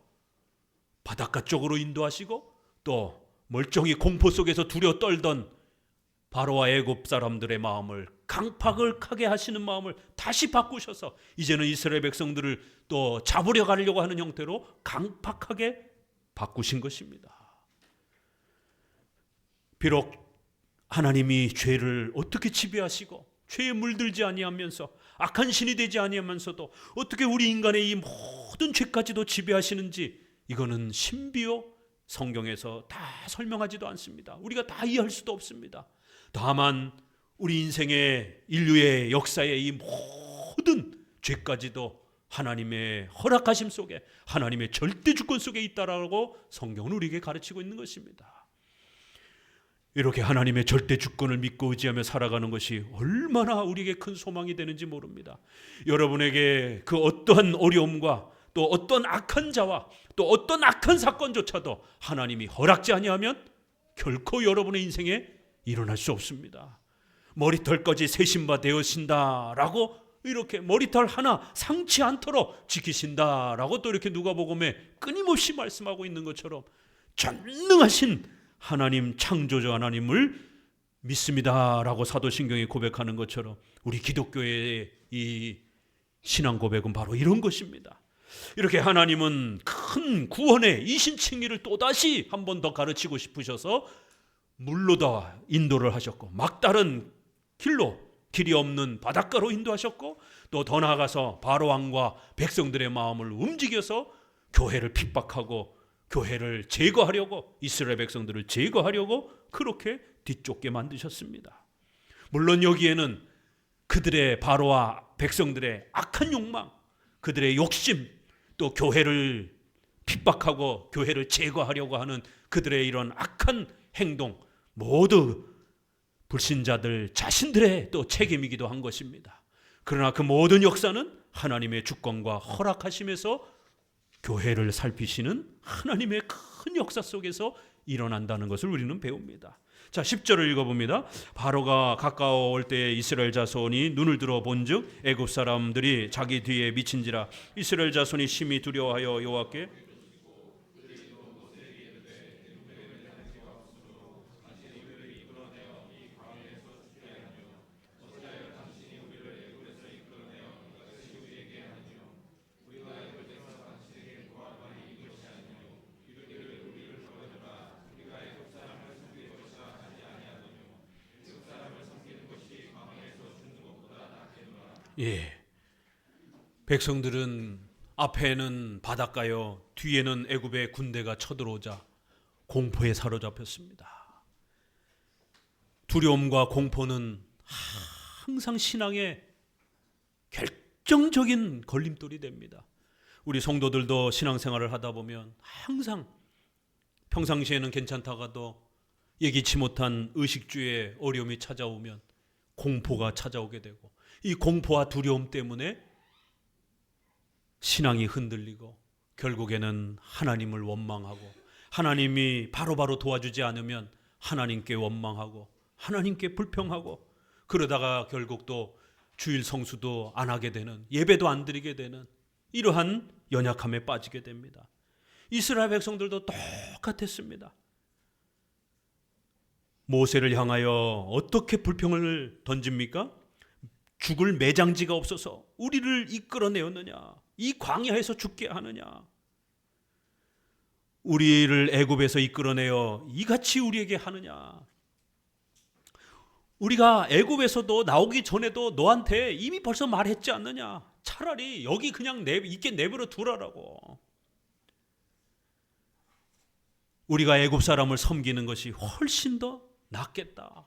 바닷가 쪽으로 인도하시고 또 멀쩡히 공포 속에서 두려워 떨던 바로와 애굽 사람들의 마음을 강팍하게 하시는 마음을 다시 바꾸셔서 이제는 이스라엘 백성들을 또 잡으려 가려고 하는 형태로 강팍하게 바꾸신 것입니다. 비록 하나님이 죄를 어떻게 지배하시고 죄에 물들지 아니하면서 악한 신이 되지 아니하면서도 어떻게 우리 인간의 이 모든 죄까지도 지배하시는지 이거는 신비요 성경에서 다 설명하지도 않습니다. 우리가 다 이해할 수도 없습니다. 다만 우리 인생의 인류의 역사의 이 모든 죄까지도 하나님의 허락하심 속에 하나님의 절대 주권 속에 있다라고 성경은 우리에게 가르치고 있는 것입니다. 이렇게 하나님의 절대 주권을 믿고 의지하며 살아가는 것이 얼마나 우리에게 큰 소망이 되는지 모릅니다. 여러분에게 그 어떠한 어려움과 또 어떤 악한 자와 또 어떤 악한 사건조차도 하나님이 허락지 아니하면 결코 여러분의 인생에 일어날 수 없습니다. 머리털까지 세신바 되어신다라고 이렇게 머리털 하나 상치 않도록 지키신다라고 또 이렇게 누가복음에 끊임없이 말씀하고 있는 것처럼 전능하신 하나님 창조주 하나님을 믿습니다라고 사도신경이 고백하는 것처럼 우리 기독교의 이 신앙 고백은 바로 이런 것입니다. 이렇게 하나님은 큰 구원의 이신칭의를 또다시 한 번 더 가르치고 싶으셔서 물로 다 인도를 하셨고 막다른 길로 길이 없는 바닷가로 인도하셨고 또 더 나아가서 바로왕과 백성들의 마음을 움직여서 교회를 핍박하고 교회를 제거하려고 이스라엘 백성들을 제거하려고 그렇게 뒤쫓게 만드셨습니다. 물론 여기에는 그들의 바로와 백성들의 악한 욕망, 그들의 욕심, 또 교회를 핍박하고 교회를 제거하려고 하는 그들의 이런 악한 행동 모두 불신자들 자신들의 또 책임이기도 한 것입니다. 그러나 그 모든 역사는 하나님의 주권과 허락하심에서 교회를 살피시는 하나님의 큰 역사 속에서 일어난다는 것을 우리는 배웁니다. 자, 10절을 읽어봅니다. 바로가 가까워올 때 이스라엘 자손이 눈을 들어 본즉 애굽 사람들이 자기 뒤에 미친지라. 이스라엘 자손이 심히 두려워하여 여호와께 백성들은 앞에는 바닷가요 뒤에는 애굽의 군대가 쳐들어오자 공포에 사로잡혔습니다. 두려움과 공포는 항상 신앙의 결정적인 걸림돌이 됩니다. 우리 성도들도 신앙생활을 하다 보면 항상 평상시에는 괜찮다가도 예기치 못한 의식주의 어려움이 찾아오면 공포가 찾아오게 되고, 이 공포와 두려움 때문에 신앙이 흔들리고 결국에는 하나님을 원망하고, 하나님이 바로바로 도와주지 않으면 하나님께 원망하고 하나님께 불평하고, 그러다가 결국 또 주일 성수도 안 하게 되는, 예배도 안 드리게 되는 이러한 연약함에 빠지게 됩니다. 이스라엘 백성들도 똑같았습니다. 모세를 향하여 어떻게 불평을 던집니까? 죽을 매장지가 없어서 우리를 이끌어내었느냐? 이 광야에서 죽게 하느냐? 우리를 애굽에서 이끌어내어 이같이 우리에게 하느냐? 우리가 애굽에서도 나오기 전에도 너한테 이미 벌써 말했지 않느냐? 차라리 여기 그냥 있게 내버려 두라라고. 우리가 애굽 사람을 섬기는 것이 훨씬 더 낫겠다.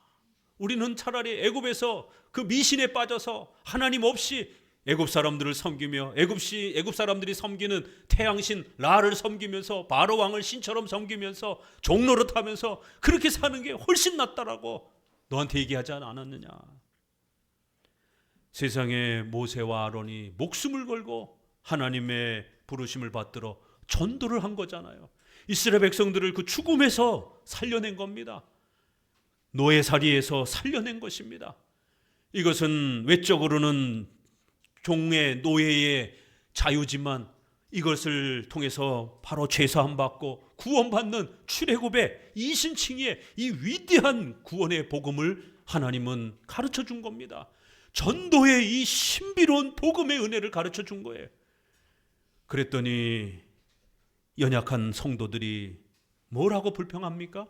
우리는 차라리 애굽에서 그 미신에 빠져서 하나님 없이 애굽 사람들을 섬기며 애굽 사람들이 섬기는 태양신 라를 섬기면서 바로 왕을 신처럼 섬기면서 종노릇 하면서 그렇게 사는 게 훨씬 낫다라고 너한테 얘기하지 않았느냐? 세상에 모세와 아론이 목숨을 걸고 하나님의 부르심을 받들어 전도를 한 거잖아요. 이스라엘 백성들을 그 죽음에서 살려낸 겁니다. 노예살이에서 살려낸 것입니다. 이것은 외적으로는 종의 노예의 자유지만 이것을 통해서 바로 죄사함 받고 구원받는 출애굽의 이신칭의 이 위대한 구원의 복음을 하나님은 가르쳐 준 겁니다. 전도의 이 신비로운 복음의 은혜를 가르쳐 준 거예요. 그랬더니 연약한 성도들이 뭐라고 불평합니까?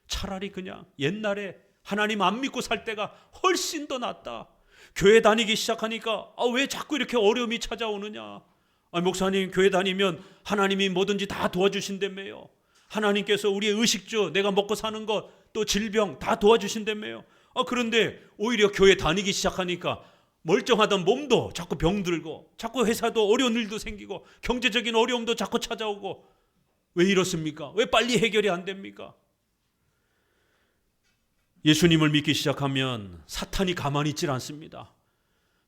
차라리 그냥 옛날에 하나님 안 믿고 살 때가 훨씬 더 낫다. 교회 다니기 시작하니까 왜 자꾸 이렇게 어려움이 찾아오느냐? 목사님, 교회 다니면 하나님이 뭐든지 다 도와주신다며요. 하나님께서 우리의 의식주, 내가 먹고 사는 것, 또 질병 다 도와주신다며요. 그런데 오히려 교회 다니기 시작하니까 멀쩡하던 몸도 자꾸 병들고, 자꾸 회사도 어려운 일도 생기고, 경제적인 어려움도 자꾸 찾아오고. 왜 이렇습니까? 왜 빨리 해결이 안 됩니까? 예수님을 믿기 시작하면 사탄이 가만히 있질 않습니다.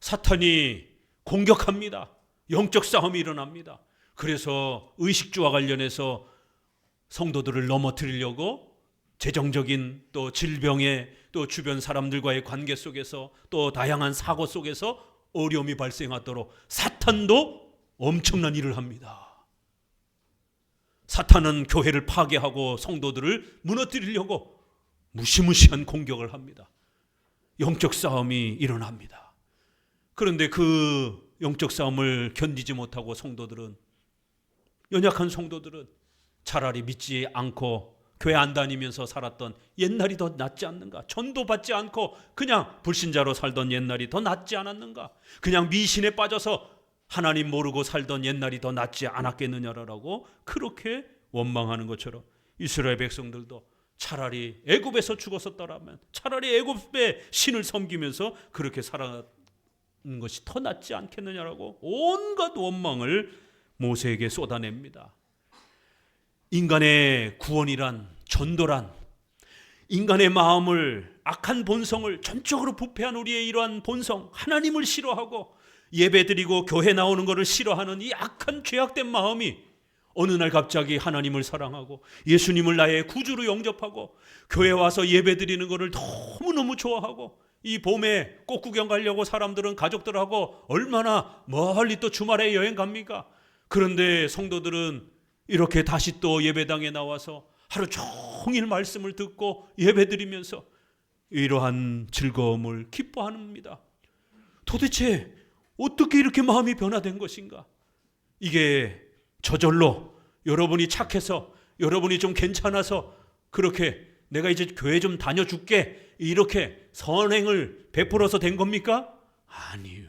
사탄이 공격합니다. 영적 싸움이 일어납니다. 그래서 의식주와 관련해서 성도들을 넘어뜨리려고 재정적인 또 질병에 또 주변 사람들과의 관계 속에서 또 다양한 사고 속에서 어려움이 발생하도록 사탄도 엄청난 일을 합니다. 사탄은 교회를 파괴하고 성도들을 무너뜨리려고 무시무시한 공격을 합니다. 영적 싸움이 일어납니다. 그런데 그 영적 싸움을 견디지 못하고 연약한 성도들은 차라리 믿지 않고 교회 안 다니면서 살았던 옛날이 더 낫지 않는가? 전도받지 않고 그냥 불신자로 살던 옛날이 더 낫지 않았는가? 그냥 미신에 빠져서 하나님 모르고 살던 옛날이 더 낫지 않았겠느냐라고 그렇게 원망하는 것처럼 이스라엘 백성들도 차라리 애굽에서 죽었었더라면, 차라리 애굽의 신을 섬기면서 그렇게 살아가는 것이 더 낫지 않겠느냐라고 온갖 원망을 모세에게 쏟아냅니다. 인간의 구원이란, 전도란, 인간의 마음을, 악한 본성을, 전적으로 부패한 우리의 이러한 본성, 하나님을 싫어하고 예배드리고 교회 나오는 것을 싫어하는 이 악한 죄악된 마음이 어느 날 갑자기 하나님을 사랑하고 예수님을 나의 구주로 영접하고 교회 와서 예배드리는 것을 너무너무 좋아하고, 이 봄에 꽃구경 가려고 사람들은 가족들하고 얼마나 멀리 또 주말에 여행 갑니까? 그런데 성도들은 이렇게 다시 또 예배당에 나와서 하루 종일 말씀을 듣고 예배드리면서 이러한 즐거움을 기뻐합니다. 도대체 어떻게 이렇게 마음이 변화된 것인가? 이게 저절로 여러분이 착해서, 여러분이 좀 괜찮아서 그렇게 내가 이제 교회 좀 다녀줄게 이렇게 선행을 베풀어서 된 겁니까? 아니요.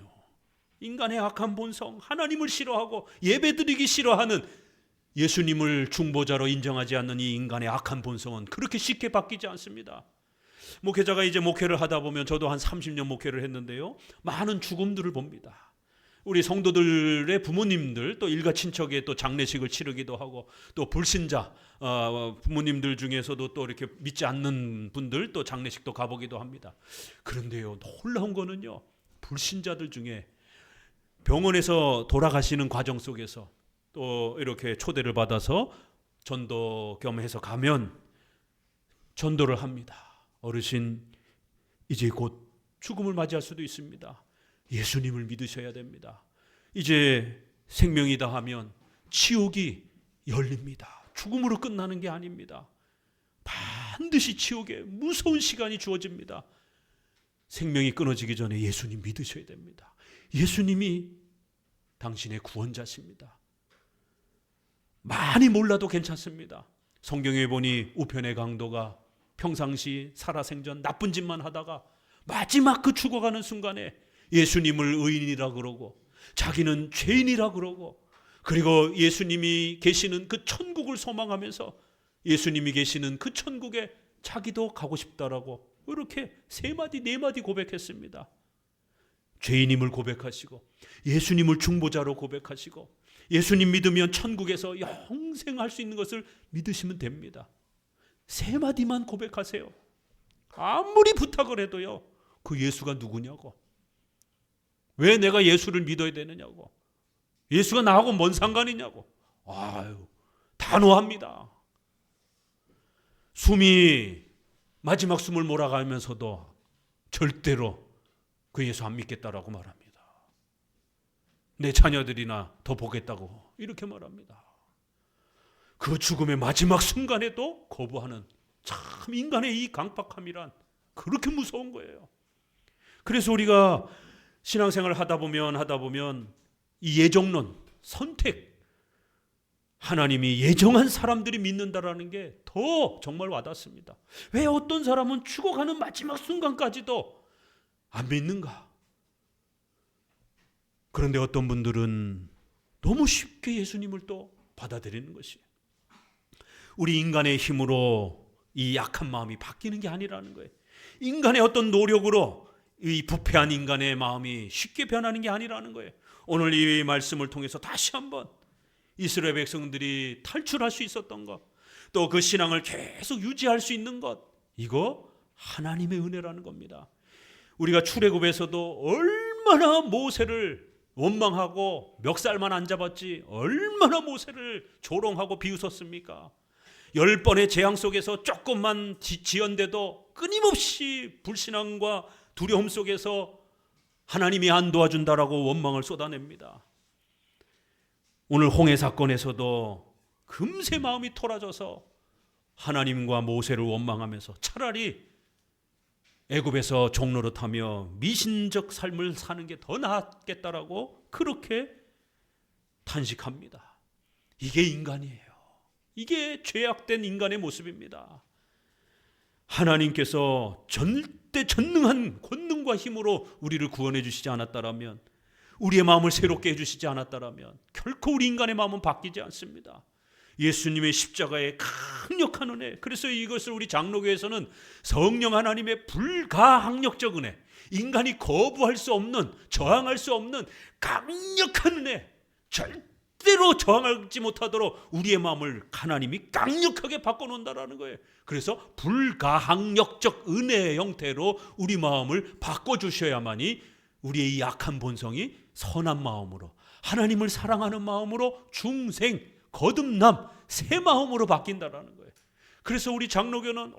인간의 악한 본성, 하나님을 싫어하고 예배드리기 싫어하는, 예수님을 중보자로 인정하지 않는 이 인간의 악한 본성은 그렇게 쉽게 바뀌지 않습니다. 목회자가 이제 목회를 하다 보면, 저도 한 30년 목회를 했는데요, 많은 죽음들을 봅니다. 우리 성도들의 부모님들 또 일가 친척에 또 장례식을 치르기도 하고 또 불신자 부모님들 중에서도 또 이렇게 믿지 않는 분들 또 장례식도 가보기도 합니다. 그런데요, 놀라운 거는요, 불신자들 중에 병원에서 돌아가시는 과정 속에서 또 이렇게 초대를 받아서 전도 겸 해서 가면 전도를 합니다. 어르신 이제 곧 죽음을 맞이할 수도 있습니다. 예수님을 믿으셔야 됩니다. 이제 생명이다 하면 지옥이 열립니다. 죽음으로 끝나는 게 아닙니다. 반드시 지옥에 무서운 시간이 주어집니다. 생명이 끊어지기 전에 예수님 믿으셔야 됩니다. 예수님이 당신의 구원자십니다. 많이 몰라도 괜찮습니다. 성경에 보니 우편의 강도가 평상시 살아생전 나쁜 짓만 하다가 마지막 그 죽어가는 순간에 예수님을 의인이라 그러고 자기는 죄인이라 그러고, 그리고 예수님이 계시는 그 천국을 소망하면서 예수님이 계시는 그 천국에 자기도 가고 싶다라고 이렇게 3마디 4마디 고백했습니다. 죄인임을 고백하시고 예수님을 중보자로 고백하시고 예수님 믿으면 천국에서 영생할 수 있는 것을 믿으시면 됩니다. 3마디만 고백하세요. 아무리 부탁을 해도요, 그 예수가 누구냐고, 왜 내가 예수를 믿어야 되느냐고, 예수가 나하고 뭔 상관이냐고, 단호합니다. 숨이 마지막 숨을 몰아가면서도 절대로 그 예수 안 믿겠다라고 말합니다. 내 자녀들이나 더 보겠다고 이렇게 말합니다. 그 죽음의 마지막 순간에도 거부하는, 참 인간의 이 강팍함이란 그렇게 무서운 거예요. 그래서 우리가 신앙생활을 하다 보면 이 예정론, 선택, 하나님이 예정한 사람들이 믿는다라는 게 더 정말 와닿습니다. 왜 어떤 사람은 죽어가는 마지막 순간까지도 안 믿는가? 그런데 어떤 분들은 너무 쉽게 예수님을 또 받아들이는 것이에요. 우리 인간의 힘으로 이 약한 마음이 바뀌는 게 아니라는 거예요. 인간의 어떤 노력으로 이 부패한 인간의 마음이 쉽게 변하는 게 아니라는 거예요. 오늘 이 말씀을 통해서 다시 한번 이스라엘 백성들이 탈출할 수 있었던 것, 또 그 신앙을 계속 유지할 수 있는 것, 이거 하나님의 은혜라는 겁니다. 우리가 출애굽에서도 얼마나 모세를 원망하고 멱살만 안 잡았지 얼마나 모세를 조롱하고 비웃었습니까? 10번의 재앙 속에서 조금만 지연돼도 끊임없이 불신앙과 두려움 속에서 하나님이 안 도와준다라고 원망을 쏟아냅니다. 오늘 홍해 사건에서도 금세 마음이 토라져서 하나님과 모세를 원망하면서 차라리 애굽에서 종노릇하며 미신적 삶을 사는 게 더 낫겠다라고 그렇게 탄식합니다. 이게 인간이에요. 이게 죄악된 인간의 모습입니다. 하나님께서 절대 전능한 권능과 힘으로 우리를 구원해 주시지 않았다라면, 우리의 마음을 새롭게 해주시지 않았다라면 결코 우리 인간의 마음은 바뀌지 않습니다. 예수님의 십자가의 강력한 은혜, 그래서 이것을 우리 장로교에서는 성령 하나님의 불가항력적 은혜, 인간이 거부할 수 없는, 저항할 수 없는 강력한 은혜, 절대로 저항하지 못하도록 우리의 마음을 하나님이 강력하게 바꿔놓는다라는 거예요. 그래서 불가항력적 은혜의 형태로 우리 마음을 바꿔주셔야만이 우리의 이 약한 본성이 선한 마음으로, 하나님을 사랑하는 마음으로, 중생, 거듭남, 새 마음으로 바뀐다라는 거예요. 그래서 우리 장로교는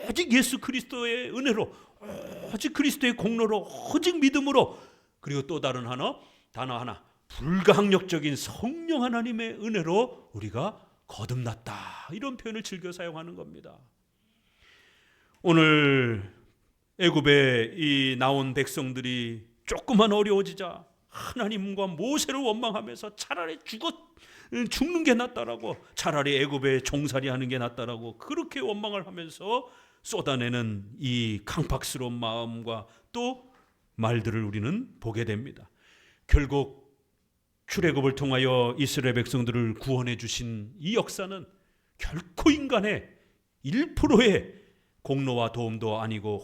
오직 예수 그리스도의 은혜로, 오직 그리스도의 공로로, 오직 믿음으로, 그리고 또 다른 단어 하나, 불가항력적인 성령 하나님의 은혜로 우리가 거듭났다, 이런 표현을 즐겨 사용하는 겁니다. 오늘 애굽에 이 나온 백성들이 조금만 어려워지자 하나님과 모세를 원망하면서 차라리 죽는 게 낫다라고, 차라리 애굽에 종살이 하는 게 낫다라고 그렇게 원망을 하면서 쏟아내는 이 강박스러운 마음과 또 말들을 우리는 보게 됩니다. 결국 출애굽을 통하여 이스라엘 백성들을 구원해 주신 이 역사는 결코 인간의 1%의 공로와 도움도 아니고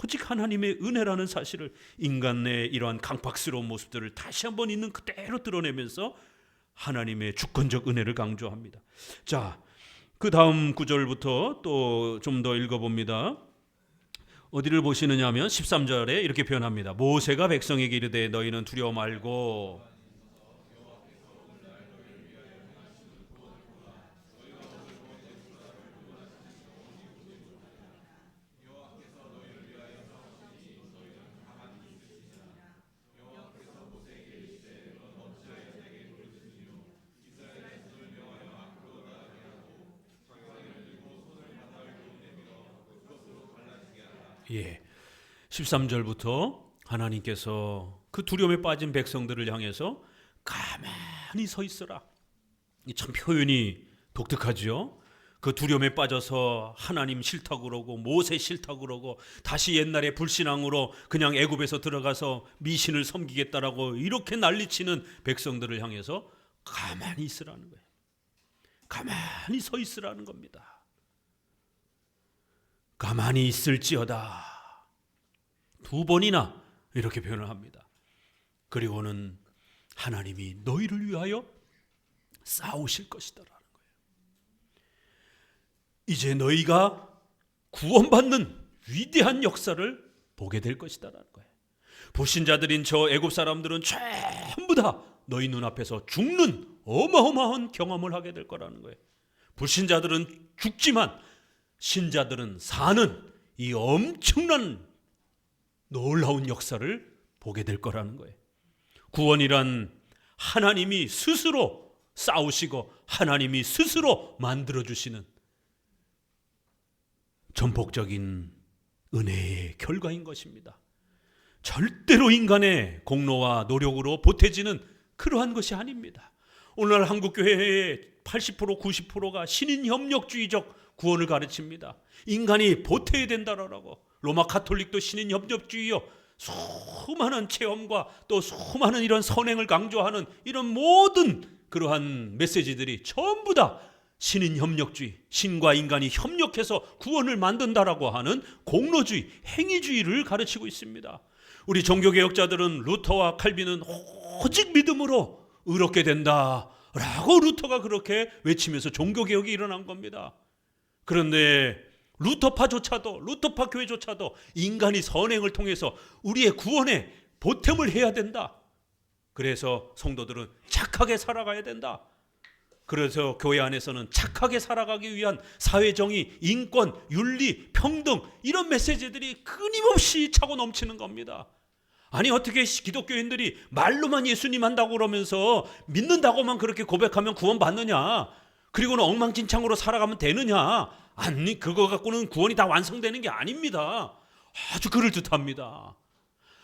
오직 하나님의 은혜라는 사실을, 인간의 이러한 강박스러운 모습들을 다시 한번 있는 그대로 드러내면서 하나님의 주권적 은혜를 강조합니다. 자, 그 다음 구절부터 또 좀 더 읽어봅니다. 어디를 보시느냐 하면 13절에 이렇게 표현합니다. 모세가 백성에게 이르되 너희는 두려워 말고 예, 13절부터 하나님께서 그 두려움에 빠진 백성들을 향해서 가만히 서 있어라. 참 표현이 독특하죠. 그 두려움에 빠져서 하나님 싫다고 그러고 모세 싫다고 그러고 다시 옛날의 불신앙으로 그냥 애굽에서 들어가서 미신을 섬기겠다라고 이렇게 난리치는 백성들을 향해서 가만히 있으라는 거예요. 가만히 서 있으라는 겁니다. 가만히 있을지어다. 두 번이나 이렇게 표현을 합니다. 그리고는 하나님이 너희를 위하여 싸우실 것이다라는 거예요. 이제 너희가 구원받는 위대한 역사를 보게 될 것이다라는 거예요. 불신자들인 저 애굽 사람들은 전부 다 너희 눈앞에서 죽는 어마어마한 경험을 하게 될 거라는 거예요. 불신자들은 죽지만 신자들은 사는 이 엄청난 놀라운 역사를 보게 될 거라는 거예요. 구원이란 하나님이 스스로 싸우시고 하나님이 스스로 만들어주시는 전폭적인 은혜의 결과인 것입니다. 절대로 인간의 공로와 노력으로 보태지는 그러한 것이 아닙니다. 오늘날 한국교회의 80% 90%가 신인협력주의적 구원을 가르칩니다. 인간이 보태야 된다라고. 로마 가톨릭도 신인협력주의요. 수많은 체험과 또 수많은 이런 선행을 강조하는 이런 모든 그러한 메시지들이 전부 다 신인협력주의, 신과 인간이 협력해서 구원을 만든다라고 하는 공로주의, 행위주의를 가르치고 있습니다. 우리 종교개혁자들은 루터와 칼빈은 오직 믿음으로 의롭게 된다라고 루터가 그렇게 외치면서 종교개혁이 일어난 겁니다. 그런데 루터파 교회조차도 인간이 선행을 통해서 우리의 구원에 보탬을 해야 된다. 그래서 성도들은 착하게 살아가야 된다. 그래서 교회 안에서는 착하게 살아가기 위한 사회정의, 인권, 윤리, 평등 이런 메시지들이 끊임없이 차고 넘치는 겁니다. 아니 어떻게 기독교인들이 말로만 예수님 한다고 그러면서 믿는다고만 그렇게 고백하면 구원받느냐? 그리고는 엉망진창으로 살아가면 되느냐? 아니 그거 갖고는 구원이 다 완성되는 게 아닙니다. 아주 그럴듯합니다.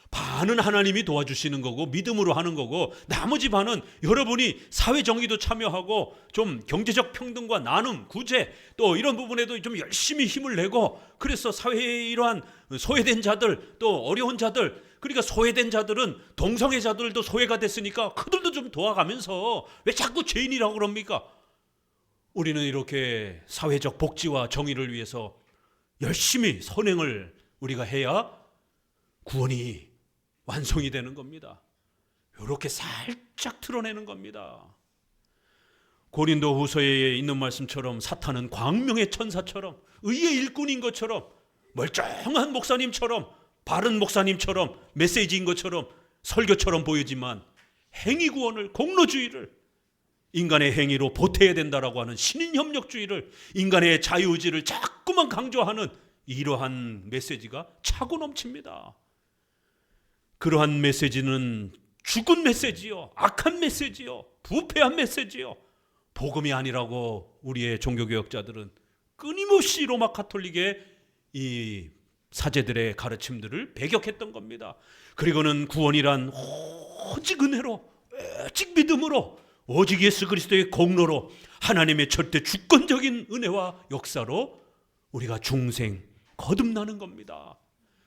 반은 하나님이 도와주시는 거고 믿음으로 하는 거고 나머지 반은 여러분이 사회정의도 참여하고 좀 경제적 평등과 나눔, 구제 또 이런 부분에도 좀 열심히 힘을 내고 그래서 사회의 이러한 소외된 자들 또 어려운 자들 그러니까 소외된 자들은 동성애자들도 소외가 됐으니까 그들도 좀 도와가면서 왜 자꾸 죄인이라고 그럽니까? 우리는 이렇게 사회적 복지와 정의를 위해서 열심히 선행을 우리가 해야 구원이 완성이 되는 겁니다. 이렇게 살짝 드러내는 겁니다. 고린도 후서에 있는 말씀처럼 사탄은 광명의 천사처럼 의의 일꾼인 것처럼 멀쩡한 목사님처럼 바른 목사님처럼 메시지인 것처럼 설교처럼 보이지만 행위 구원을 공로주의를 인간의 행위로 보태야 된다라고 하는 신인협력주의를 인간의 자유의지를 자꾸만 강조하는 이러한 메시지가 차고 넘칩니다. 그러한 메시지는 죽은 메시지요, 악한 메시지요, 부패한 메시지요, 복음이 아니라고 우리의 종교개혁자들은 끊임없이 로마 가톨릭의 이 사제들의 가르침들을 배격했던 겁니다. 그리고는 구원이란 오직 은혜로, 오직 믿음으로, 오직 예수 그리스도의 공로로 하나님의 절대 주권적인 은혜와 역사로 우리가 중생 거듭나는 겁니다.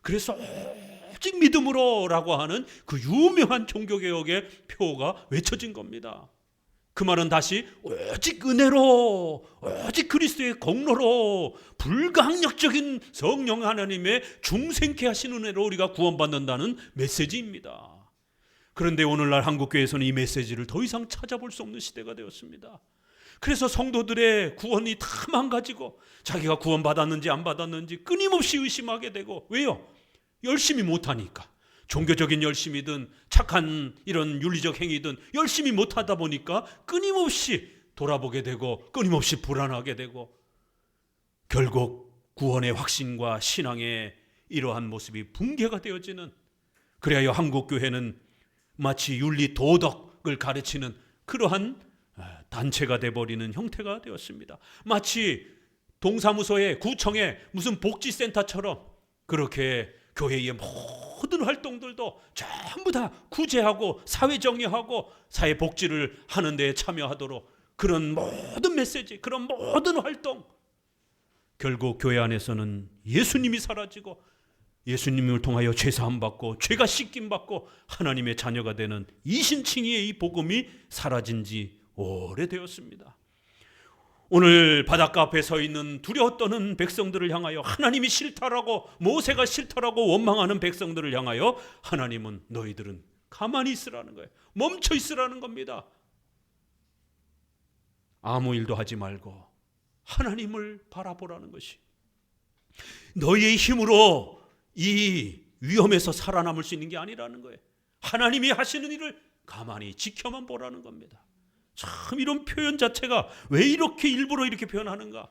그래서 오직 믿음으로라고 하는 그 유명한 종교개혁의 표가 외쳐진 겁니다. 그 말은 다시 오직 은혜로, 오직 그리스도의 공로로, 불가항력적인 성령 하나님의 중생케 하신 은혜로 우리가 구원받는다는 메시지입니다. 그런데 오늘날 한국교회에서는 이 메시지를 더 이상 찾아볼 수 없는 시대가 되었습니다. 그래서 성도들의 구원이 다 망가지고 자기가 구원받았는지 안 받았는지 끊임없이 의심하게 되고, 왜요? 열심히 못하니까. 종교적인 열심이든 착한 이런 윤리적 행위든 열심히 못하다 보니까 끊임없이 돌아보게 되고 끊임없이 불안하게 되고, 결국 구원의 확신과 신앙의 이러한 모습이 붕괴가 되어지는, 그래야 한국교회는 마치 윤리 도덕을 가르치는 그러한 단체가 되어버리는 형태가 되었습니다. 마치 동사무소에, 구청에 무슨 복지센터처럼 그렇게 교회의 모든 활동들도 전부 다 구제하고 사회정의하고 사회복지를 하는 데 참여하도록, 그런 모든 메시지, 그런 모든 활동, 결국 교회 안에서는 예수님이 사라지고 예수님을 통하여 죄사함 받고 죄가 씻김 받고 하나님의 자녀가 되는 이신칭의의 이 복음이 사라진 지 오래되었습니다. 오늘 바닷가 앞에 서 있는 두려워 떠는 백성들을 향하여, 하나님이 싫다라고, 모세가 싫다라고 원망하는 백성들을 향하여 하나님은 너희들은 가만히 있으라는 거예요. 멈춰 있으라는 겁니다. 아무 일도 하지 말고 하나님을 바라보라는 것이, 너희의 힘으로 이 위험에서 살아남을 수 있는 게 아니라는 거예요. 하나님이 하시는 일을 가만히 지켜만 보라는 겁니다. 참, 이런 표현 자체가 왜 이렇게 일부러 이렇게 표현하는가?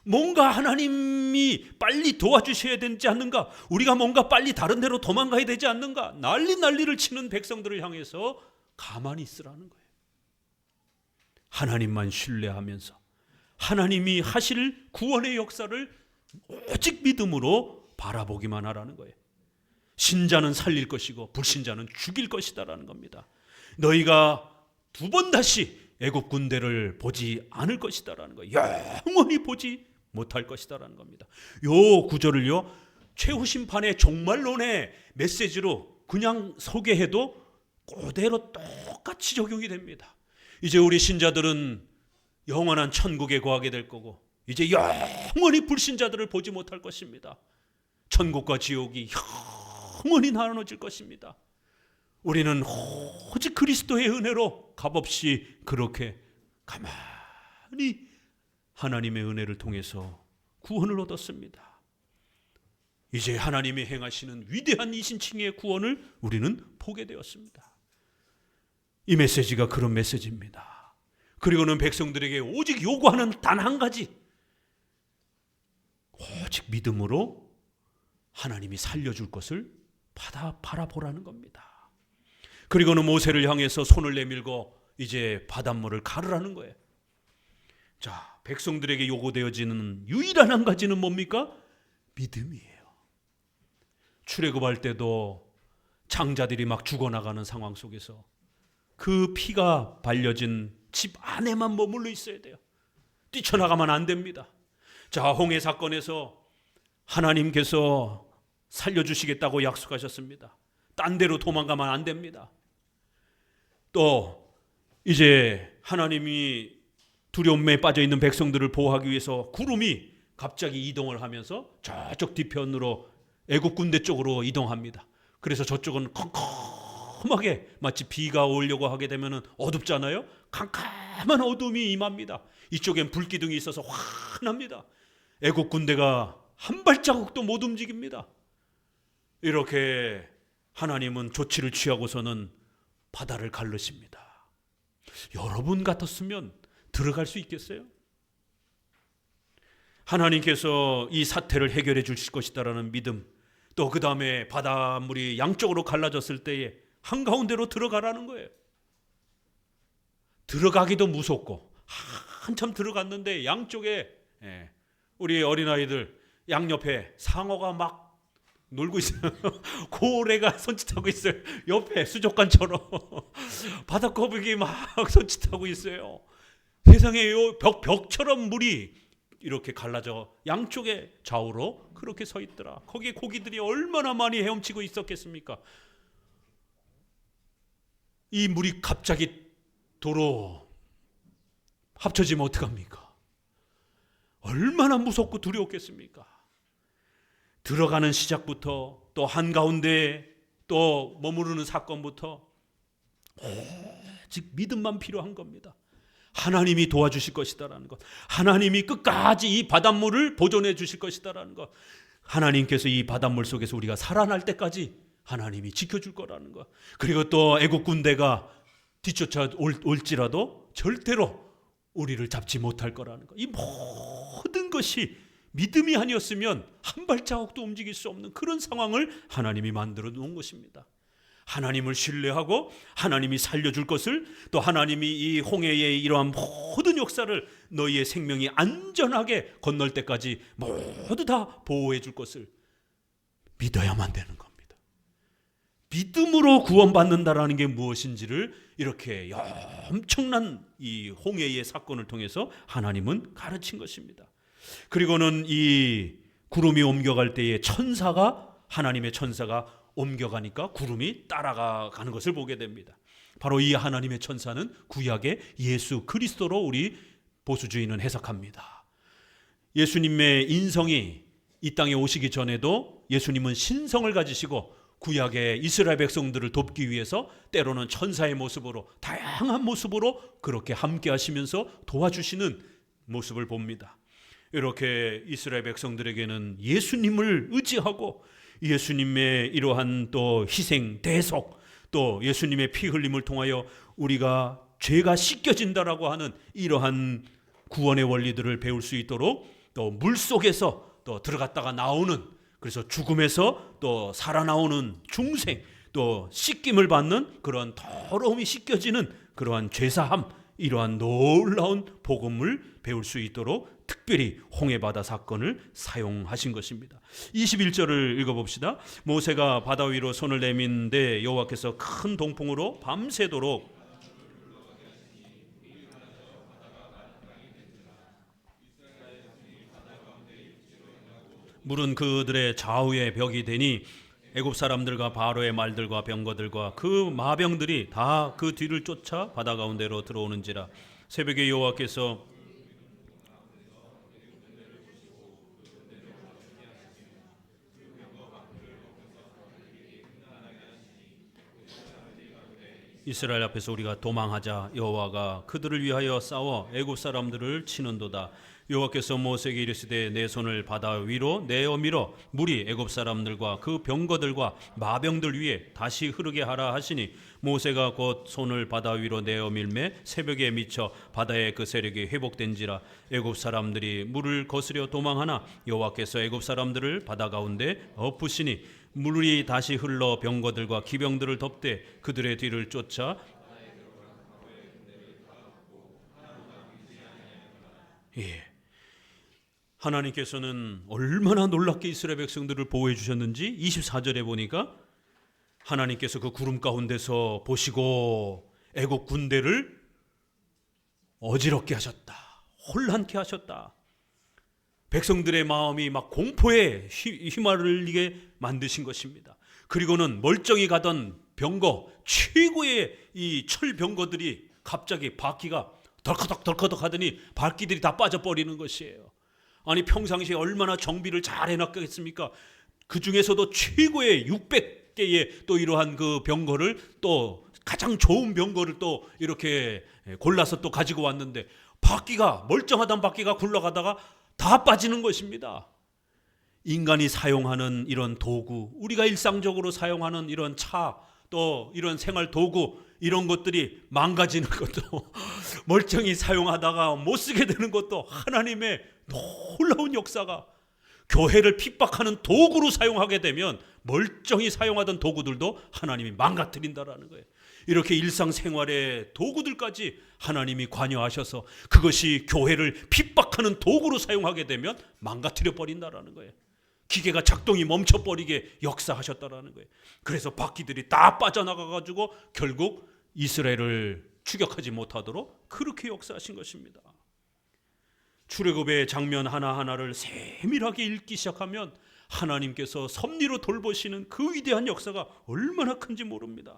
뭔가 하나님이 빨리 도와주셔야 되지 않는가? 우리가 뭔가 빨리 다른 데로 도망가야 되지 않는가? 난리를 치는 백성들을 향해서 가만히 있으라는 거예요. 하나님만 신뢰하면서 하나님이 하실 구원의 역사를 오직 믿음으로 바라보기만 하라는 거예요. 신자는 살릴 것이고 불신자는 죽일 것이다라는 겁니다. 너희가 두 번 다시 애굽 군대를 보지 않을 것이다라는 거예요. 영원히 보지 못할 것이다라는 겁니다. 요 구절을요, 최후심판의 종말론의 메시지로 그냥 소개해도 그대로 똑같이 적용이 됩니다. 이제 우리 신자들은 영원한 천국에 거하게 될 거고, 이제 영원히 불신자들을 보지 못할 것입니다. 천국과 지옥이 영원히 나눠질 것입니다. 우리는 오직 그리스도의 은혜로 값없이 그렇게 가만히 하나님의 은혜를 통해서 구원을 얻었습니다. 이제 하나님이 행하시는 위대한 이신칭의 구원을 우리는 보게 되었습니다. 이 메시지가 그런 메시지입니다. 그리고는 백성들에게 오직 요구하는 단 한 가지, 오직 믿음으로 하나님이 살려줄 것을 바라보라는 겁니다. 그리고는 모세를 향해서 손을 내밀고 이제 바닷물을 가르라는 거예요. 자, 백성들에게 요구되어지는 유일한 한 가지는 뭡니까? 믿음이에요. 출애굽할 때도 장자들이 막 죽어나가는 상황 속에서 그 피가 발려진 집 안에만 머물러 있어야 돼요. 뛰쳐나가면 안 됩니다. 자, 홍해 사건에서 하나님께서 살려주시겠다고 약속하셨습니다. 딴 데로 도망가면 안 됩니다. 또 이제 하나님이 두려움에 빠져있는 백성들을 보호하기 위해서 구름이 갑자기 이동을 하면서 저쪽 뒤편으로 애굽 군대 쪽으로 이동합니다. 그래서 저쪽은 컴컴하게 마치 비가 오려고 하게 되면 어둡잖아요. 캄캄한 어둠이 임합니다. 이쪽엔 불기둥이 있어서 환합니다. 애굽 군대가 한 발자국도 못 움직입니다. 이렇게 하나님은 조치를 취하고서는 바다를 가르십니다. 여러분 같았으면 들어갈 수 있겠어요? 하나님께서 이 사태를 해결해 주실 것이다라는 믿음, 또 그 다음에 바닷물이 양쪽으로 갈라졌을 때에 한가운데로 들어가라는 거예요. 들어가기도 무섭고, 한참 들어갔는데 양쪽에 우리 어린아이들 양옆에 상어가 막 놀고 있어요. 고래가 손짓하고 있어요. 옆에 수족관처럼 바닷거북이 막 손짓하고 있어요. 세상에 요 벽처럼 물이 이렇게 갈라져 양쪽에 좌우로 그렇게 서 있더라. 거기에 고기들이 얼마나 많이 헤엄치고 있었겠습니까? 이 물이 갑자기 도로 합쳐지면 어떡합니까? 얼마나 무섭고 두려웠겠습니까? 들어가는 시작부터 또 한가운데 또 머무르는 사건부터 오직 믿음만 필요한 겁니다. 하나님이 도와주실 것이다라는 것, 하나님이 끝까지 이 바닷물을 보존해 주실 것이다라는 것, 하나님께서 이 바닷물 속에서 우리가 살아날 때까지 하나님이 지켜줄 거라는 것, 그리고 또 애국 군대가 뒤쫓아 올지라도 절대로 우리를 잡지 못할 거라는 것, 이 모든 것이 믿음이 아니었으면 한 발자국도 움직일 수 없는 그런 상황을 하나님이 만들어 놓은 것입니다. 하나님을 신뢰하고 하나님이 살려줄 것을, 또 하나님이 이 홍해의 이러한 모든 역사를 너희의 생명이 안전하게 건널 때까지 모두 다 보호해 줄 것을 믿어야만 되는 겁니다. 믿음으로 구원받는다라는 게 무엇인지를 이렇게 엄청난 이 홍해의 사건을 통해서 하나님은 가르친 것입니다. 그리고는 이 구름이 옮겨갈 때에 하나님의 천사가 옮겨가니까 구름이 따라가는 것을 보게 됩니다. 바로 이 하나님의 천사는 구약의 예수 그리스도로 우리 보수주의는 해석합니다. 예수님의 인성이 이 땅에 오시기 전에도 예수님은 신성을 가지시고 구약의 이스라엘 백성들을 돕기 위해서 때로는 천사의 모습으로, 다양한 모습으로 그렇게 함께 하시면서 도와주시는 모습을 봅니다. 이렇게 이스라엘 백성들에게는 예수님을 의지하고 예수님의 이러한 또 희생, 대속, 또 예수님의 피 흘림을 통하여 우리가 죄가 씻겨진다라고 하는 이러한 구원의 원리들을 배울 수 있도록, 또 물속에서 또 들어갔다가 나오는, 그래서 죽음에서 또 살아나오는 중생, 또 씻김을 받는 그러한 더러움이 씻겨지는 그러한 죄사함, 이러한 놀라운 복음을 배울 수 있도록 특별히 홍해바다 사건을 사용하신 것입니다. 21절을 읽어봅시다. 모세가 바다 위로 손을 내민데 여호와께서 큰 동풍으로 밤새도록 물은 그들의 좌우에 벽이 되니 애굽 사람들과 바로의 말들과 병거들과 그 마병들이 다 그 뒤를 쫓아 바다 가운데로 들어오는지라. 새벽에 여호와께서 이스라엘 앞에서 우리가 도망하자 여호와가 그들을 위하여 싸워 애굽 사람들을 치는도다. 여호와께서 모세에게 이르시되 내 손을 바다 위로 내어 밀어 물이 애굽 사람들과 그 병거들과 마병들 위에 다시 흐르게 하라 하시니 모세가 곧 손을 바다 위로 내어 밀매 새벽에 미쳐 바다의 그 세력이 회복된지라. 애굽 사람들이 물을 거스려 도망하나 여호와께서 애굽 사람들을 바다 가운데 엎으시니 물이 다시 흘러 병거들과 기병들을 덮되 그들의 뒤를 쫓아 하나님께서는 얼마나 놀랍게 이스라엘 백성들을 보호해 주셨는지 24절에 보니까 하나님께서 그 구름 가운데서 보시고 애국 군대를 어지럽게 하셨다, 혼란케 하셨다. 백성들의 마음이 막 공포에 휘말리게 만드신 것입니다. 그리고는 멀쩡히 가던 병거, 최고의 이 철병거들이 갑자기 바퀴가 덜커덕 하더니 바퀴들이 다 빠져버리는 것이에요. 아니 평상시에 얼마나 정비를 잘 해놨겠습니까? 그 중에서도 최고의 600개의 또 이러한 그 병거를, 또 가장 좋은 병거를 또 이렇게 골라서 또 가지고 왔는데 바퀴가, 멀쩡하던 바퀴가 굴러가다가 다 빠지는 것입니다. 인간이 사용하는 이런 도구, 우리가 일상적으로 사용하는 이런 차, 또 이런 생활 도구, 이런 것들이 망가지는 것도 멀쩡히 사용하다가 못 쓰게 되는 것도 하나님의 놀라운 역사가, 교회를 핍박하는 도구로 사용하게 되면 멀쩡히 사용하던 도구들도 하나님이 망가뜨린다라는 거예요. 이렇게 일상생활의 도구들까지 하나님이 관여하셔서 그것이 교회를 핍박하는 도구로 사용하게 되면 망가뜨려 버린다라는 거예요. 기계가 작동이 멈춰버리게 역사하셨다라는 거예요. 그래서 바퀴들이 다 빠져나가가지고 결국 이스라엘을 추격하지 못하도록 그렇게 역사하신 것입니다. 출애굽의 장면 하나하나를 세밀하게 읽기 시작하면 하나님께서 섭리로 돌보시는 그 위대한 역사가 얼마나 큰지 모릅니다.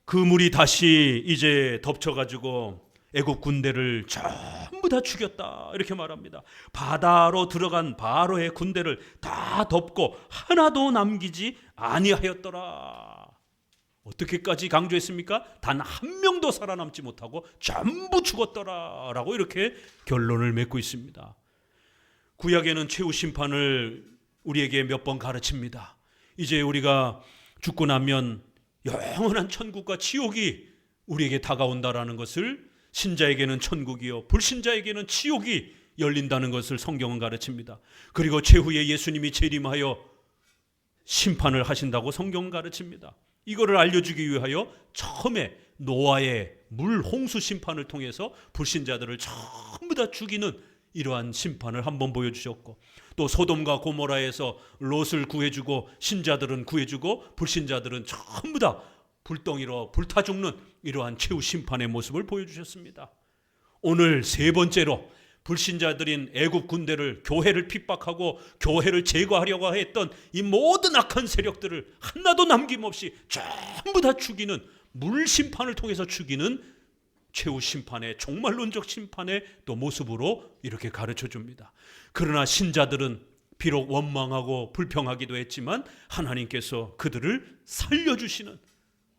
그 물이 다시 이제 덮쳐가지고 애국 군대를 전부 다 죽였다 이렇게 말합니다. 바다로 들어간 바로의 군대를 다 덮고 하나도 남기지 아니하였더라. 어떻게까지 강조했습니까? 단 한 명도 살아남지 못하고 전부 죽었더라 라고 이렇게 결론을 맺고 있습니다. 구약에는 최후 심판을 우리에게 몇 번 가르칩니다. 이제 우리가 죽고 나면 영원한 천국과 지옥이 우리에게 다가온다라는 것을, 신자에게는 천국이요 불신자에게는 지옥이 열린다는 것을 성경은 가르칩니다. 그리고 최후에 예수님이 재림하여 심판을 하신다고 성경은 가르칩니다. 이거를 알려주기 위하여 처음에 노아의 물 홍수 심판을 통해서 불신자들을 전부 다 죽이는 이러한 심판을 한번 보여주셨고, 또 소돔과 고모라에서 롯을 구해주고 신자들은 구해주고 불신자들은 전부 다 불덩이로 불타 죽는 이러한 최후 심판의 모습을 보여주셨습니다. 오늘 세 번째로 불신자들인 애국 군대를, 교회를 핍박하고 교회를 제거하려고 했던 이 모든 악한 세력들을 하나도 남김없이 전부 다 죽이는, 물 심판을 통해서 죽이는 최후 심판의, 종말론적 심판의 또 모습으로 이렇게 가르쳐 줍니다. 그러나 신자들은 비록 원망하고 불평하기도 했지만 하나님께서 그들을 살려주시는,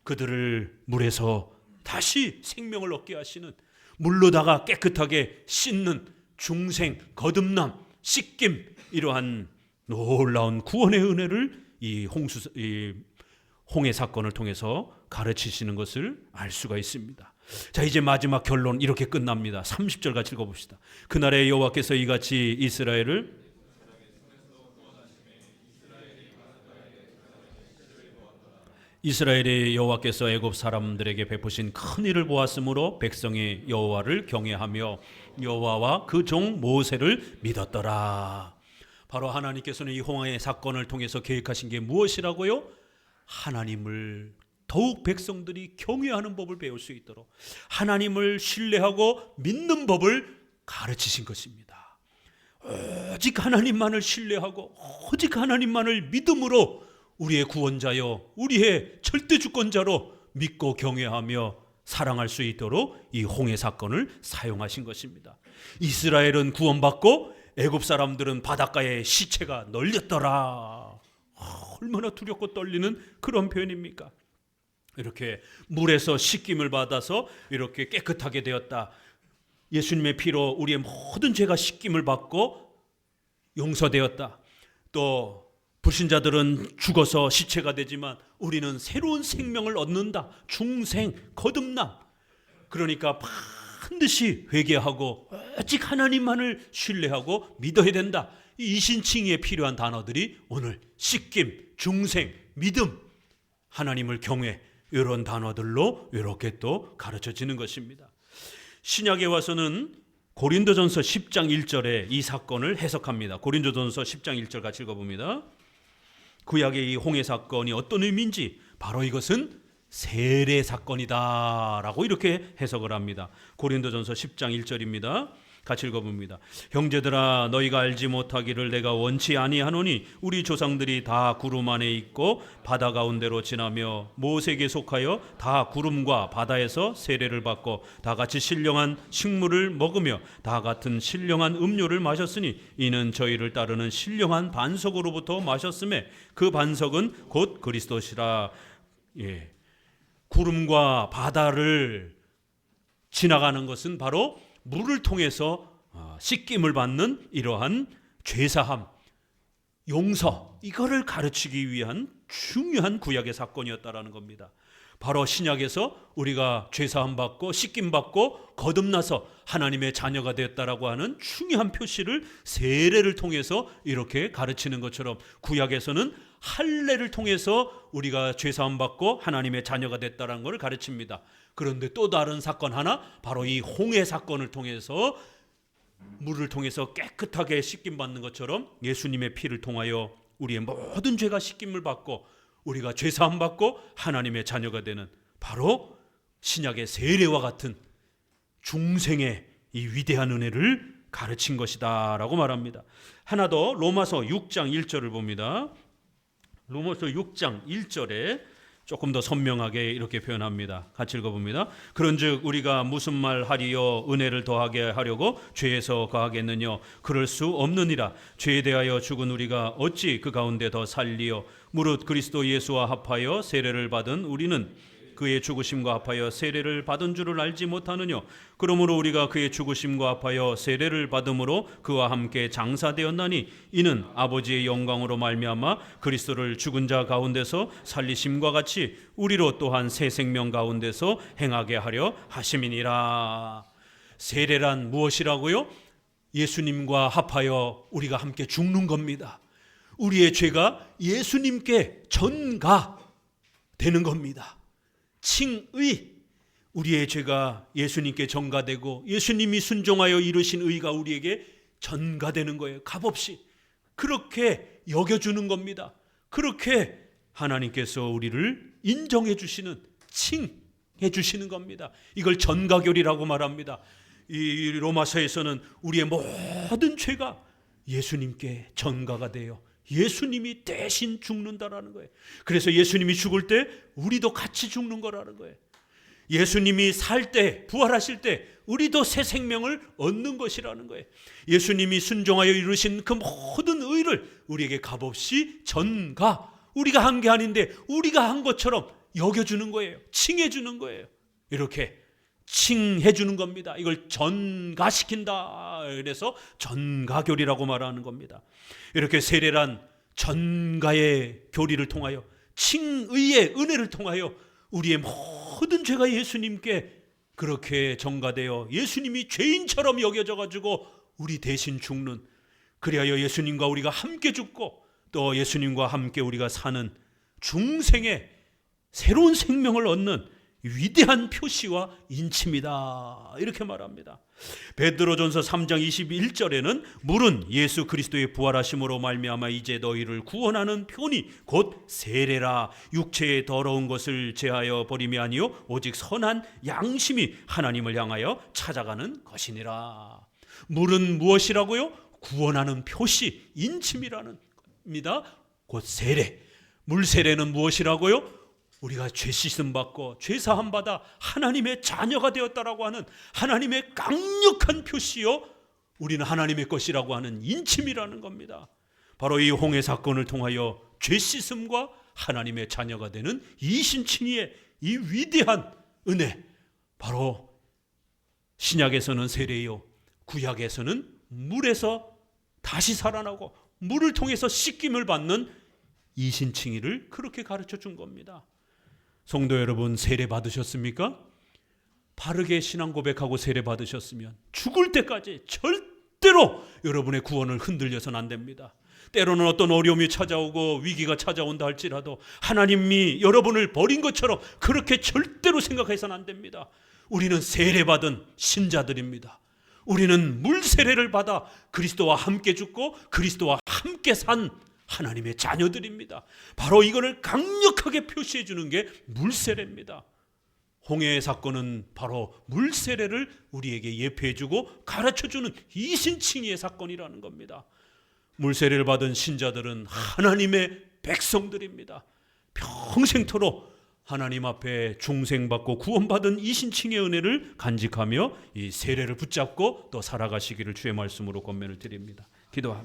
그들을 물에서 다시 생명을 얻게 하시는, 물로다가 깨끗하게 씻는 중생, 거듭남, 씻김, 이러한 놀라운 구원의 은혜를 이 홍해 사건을 통해서 가르치시는 것을 알 수가 있습니다. 자, 이제 마지막 결론 이렇게 끝납니다. 30절 같이 읽어봅시다. 그날에 여호와께서 이같이 이스라엘의 여호와께서 애굽 사람들에게 베푸신 큰 일을 보았으므로 백성이 여호와를 경외하며 여호와와 그 종 모세를 믿었더라. 바로 하나님께서는 이 홍해 사건을 통해서 계획하신 게 무엇이라고요? 하나님을 더욱 백성들이 경외하는 법을 배울 수 있도록 하나님을 신뢰하고 믿는 법을 가르치신 것입니다. 오직 하나님만을 신뢰하고 오직 하나님만을 믿음으로 우리의 구원자여, 우리의 절대 주권자로 믿고 경외하며 사랑할 수 있도록 이 홍해 사건을 사용하신 것입니다. 이스라엘은 구원받고 애굽 사람들은 바닷가에 시체가 널렸더라. 얼마나 두렵고 떨리는 그런 표현입니까? 이렇게 물에서 씻김을 받아서 이렇게 깨끗하게 되었다. 예수님의 피로 우리의 모든 죄가 씻김을 받고 용서되었다. 또 불신자들은 죽어서 시체가 되지만 우리는 새로운 생명을 얻는다. 중생, 거듭남. 그러니까 반드시 회개하고 오직 하나님만을 신뢰하고 믿어야 된다. 이 이신칭의에 필요한 단어들이 오늘 씻김, 중생, 믿음, 하나님을 경외, 이런 단어들로 이렇게 또 가르쳐지는 것입니다. 신약에 와서는 고린도전서 10장 1절에 이 사건을 해석합니다. 고린도전서 10장 1절 같이 읽어봅니다. 구약의 이 홍해 사건이 어떤 의미인지, 바로 이것은 세례 사건이다 라고 이렇게 해석을 합니다. 고린도전서 10장 1절입니다. 같이 읽어봅니다. 형제들아, 너희가 알지 못하기를 내가 원치 아니하노니 우리 조상들이 다 구름 안에 있고 바다 가운데로 지나며 모세에게 속하여 다 구름과 바다에서 세례를 받고 다 같이 신령한 식물을 먹으며 다 같은 신령한 음료를 마셨으니 이는 저희를 따르는 신령한 반석으로부터 마셨음에 그 반석은 곧 그리스도시라. 구름과 바다를 지나가는 것은 바로 물을 통해서 씻김을 받는 이러한 죄사함, 용서, 이거를 가르치기 위한 중요한 구약의 사건이었다라는 겁니다. 바로 신약에서 우리가 죄사함 받고 씻김 받고 거듭나서 하나님의 자녀가 되었다라고 하는 중요한 표시를 세례를 통해서 이렇게 가르치는 것처럼, 구약에서는 할례를 통해서 우리가 죄사함 받고 하나님의 자녀가 됐다라는 것을 가르칩니다. 그런데 또 다른 사건 하나, 바로 이 홍해 사건을 통해서 물을 통해서 깨끗하게 씻김 받는 것처럼 예수님의 피를 통하여 우리의 모든 죄가 씻김을 받고 우리가 죄사함 받고 하나님의 자녀가 되는, 바로 신약의 세례와 같은 중생의 이 위대한 은혜를 가르친 것이다 라고 말합니다. 하나 더, 로마서 6장 1절을 봅니다. 로마서 6장 1절에 조금 더 선명하게 이렇게 표현합니다. 같이 읽어봅니다. 그런즉 우리가 무슨 말 하리요 은혜를 더하게 하려고 죄에서 거하겠느냐 그럴 수 없느니라. 죄에 대하여 죽은 우리가 어찌 그 가운데 더 살리요 무릇 그리스도 예수와 합하여 세례를 받은 우리는 그의 죽으심과 합하여 세례를 받은 줄을 알지 못하느냐. 그러므로 우리가 그의 죽으심과 합하여 세례를 받음으로 그와 함께 장사되었나니 이는 아버지의 영광으로 말미암아 그리스도를 죽은 자 가운데서 살리심과 같이 우리로 또한 새 생명 가운데서 행하게 하려 하심이니라. 세례란 무엇이라고요? 예수님과 합하여 우리가 함께 죽는 겁니다. 우리의 죄가 예수님께 전가되는 겁니다. 칭의, 우리의 죄가 예수님께 전가되고 예수님이 순종하여 이루신 의가 우리에게 전가되는 거예요. 값없이 그렇게 여겨주는 겁니다. 그렇게 하나님께서 우리를 인정해 주시는, 칭해 주시는 겁니다. 이걸 전가교리라고 말합니다. 이 로마서에서는 우리의 모든 죄가 예수님께 전가가 돼요. 예수님이 대신 죽는다라는 거예요. 그래서 예수님이 죽을 때 우리도 같이 죽는 거라는 거예요. 예수님이 살 때, 부활하실 때 우리도 새 생명을 얻는 것이라는 거예요. 예수님이 순종하여 이루신 그 모든 의를 우리에게 값없이 전가, 우리가 한 게 아닌데 우리가 한 것처럼 여겨주는 거예요. 칭해 주는 거예요. 이렇게 칭해 주는 겁니다. 이걸 전가시킨다. 그래서 전가교리라고 말하는 겁니다. 이렇게 세례란 전가의 교리를 통하여, 칭의의 은혜를 통하여 우리의 모든 죄가 예수님께 그렇게 전가되어 예수님이 죄인처럼 여겨져 가지고 우리 대신 죽는, 그리하여 예수님과 우리가 함께 죽고 또 예수님과 함께 우리가 사는 중생의 새로운 생명을 얻는 위대한 표시와 인침이다. 이렇게 말합니다. 베드로전서 3장 21절에는 물은 예수 그리스도의 부활하심으로 말미암아 이제 너희를 구원하는 표니 곧 세례라. 육체의 더러운 것을 제하여 버림이 아니요 오직 선한 양심이 하나님을 향하여 찾아가는 것이니라. 물은 무엇이라고요? 구원하는 표시, 인침이라는 겁니다. 곧 세례. 물 세례는 무엇이라고요? 우리가 죄 씻음 받고 죄 사함 받아 하나님의 자녀가 되었다라고 하는 하나님의 강력한 표시요, 우리는 하나님의 것이라고 하는 인침이라는 겁니다. 바로 이 홍해 사건을 통하여 죄 씻음과 하나님의 자녀가 되는 이신칭의의 이 위대한 은혜, 바로 신약에서는 세례요, 구약에서는 물에서 다시 살아나고 물을 통해서 씻김을 받는 이신칭의를 그렇게 가르쳐 준 겁니다. 성도 여러분, 세례 받으셨습니까? 바르게 신앙 고백하고 세례 받으셨으면 죽을 때까지 절대로 여러분의 구원을 흔들려서는 안 됩니다. 때로는 어떤 어려움이 찾아오고 위기가 찾아온다 할지라도 하나님이 여러분을 버린 것처럼 그렇게 절대로 생각해서는 안 됩니다. 우리는 세례 받은 신자들입니다. 우리는 물 세례를 받아 그리스도와 함께 죽고 그리스도와 함께 산 하나님의 자녀들입니다. 바로 이거를 강력하게 표시해 주는 게 물세례입니다. 홍해의 사건은 바로 물세례를 우리에게 예표해 주고 가르쳐 주는 이신칭의의 사건이라는 겁니다. 물세례를 받은 신자들은 하나님의 백성들입니다. 평생토록 하나님 앞에 중생받고 구원받은 이신칭의 은혜를 간직하며 이 세례를 붙잡고 또 살아가시기를 주의 말씀으로 권면을 드립니다. 기도합니다.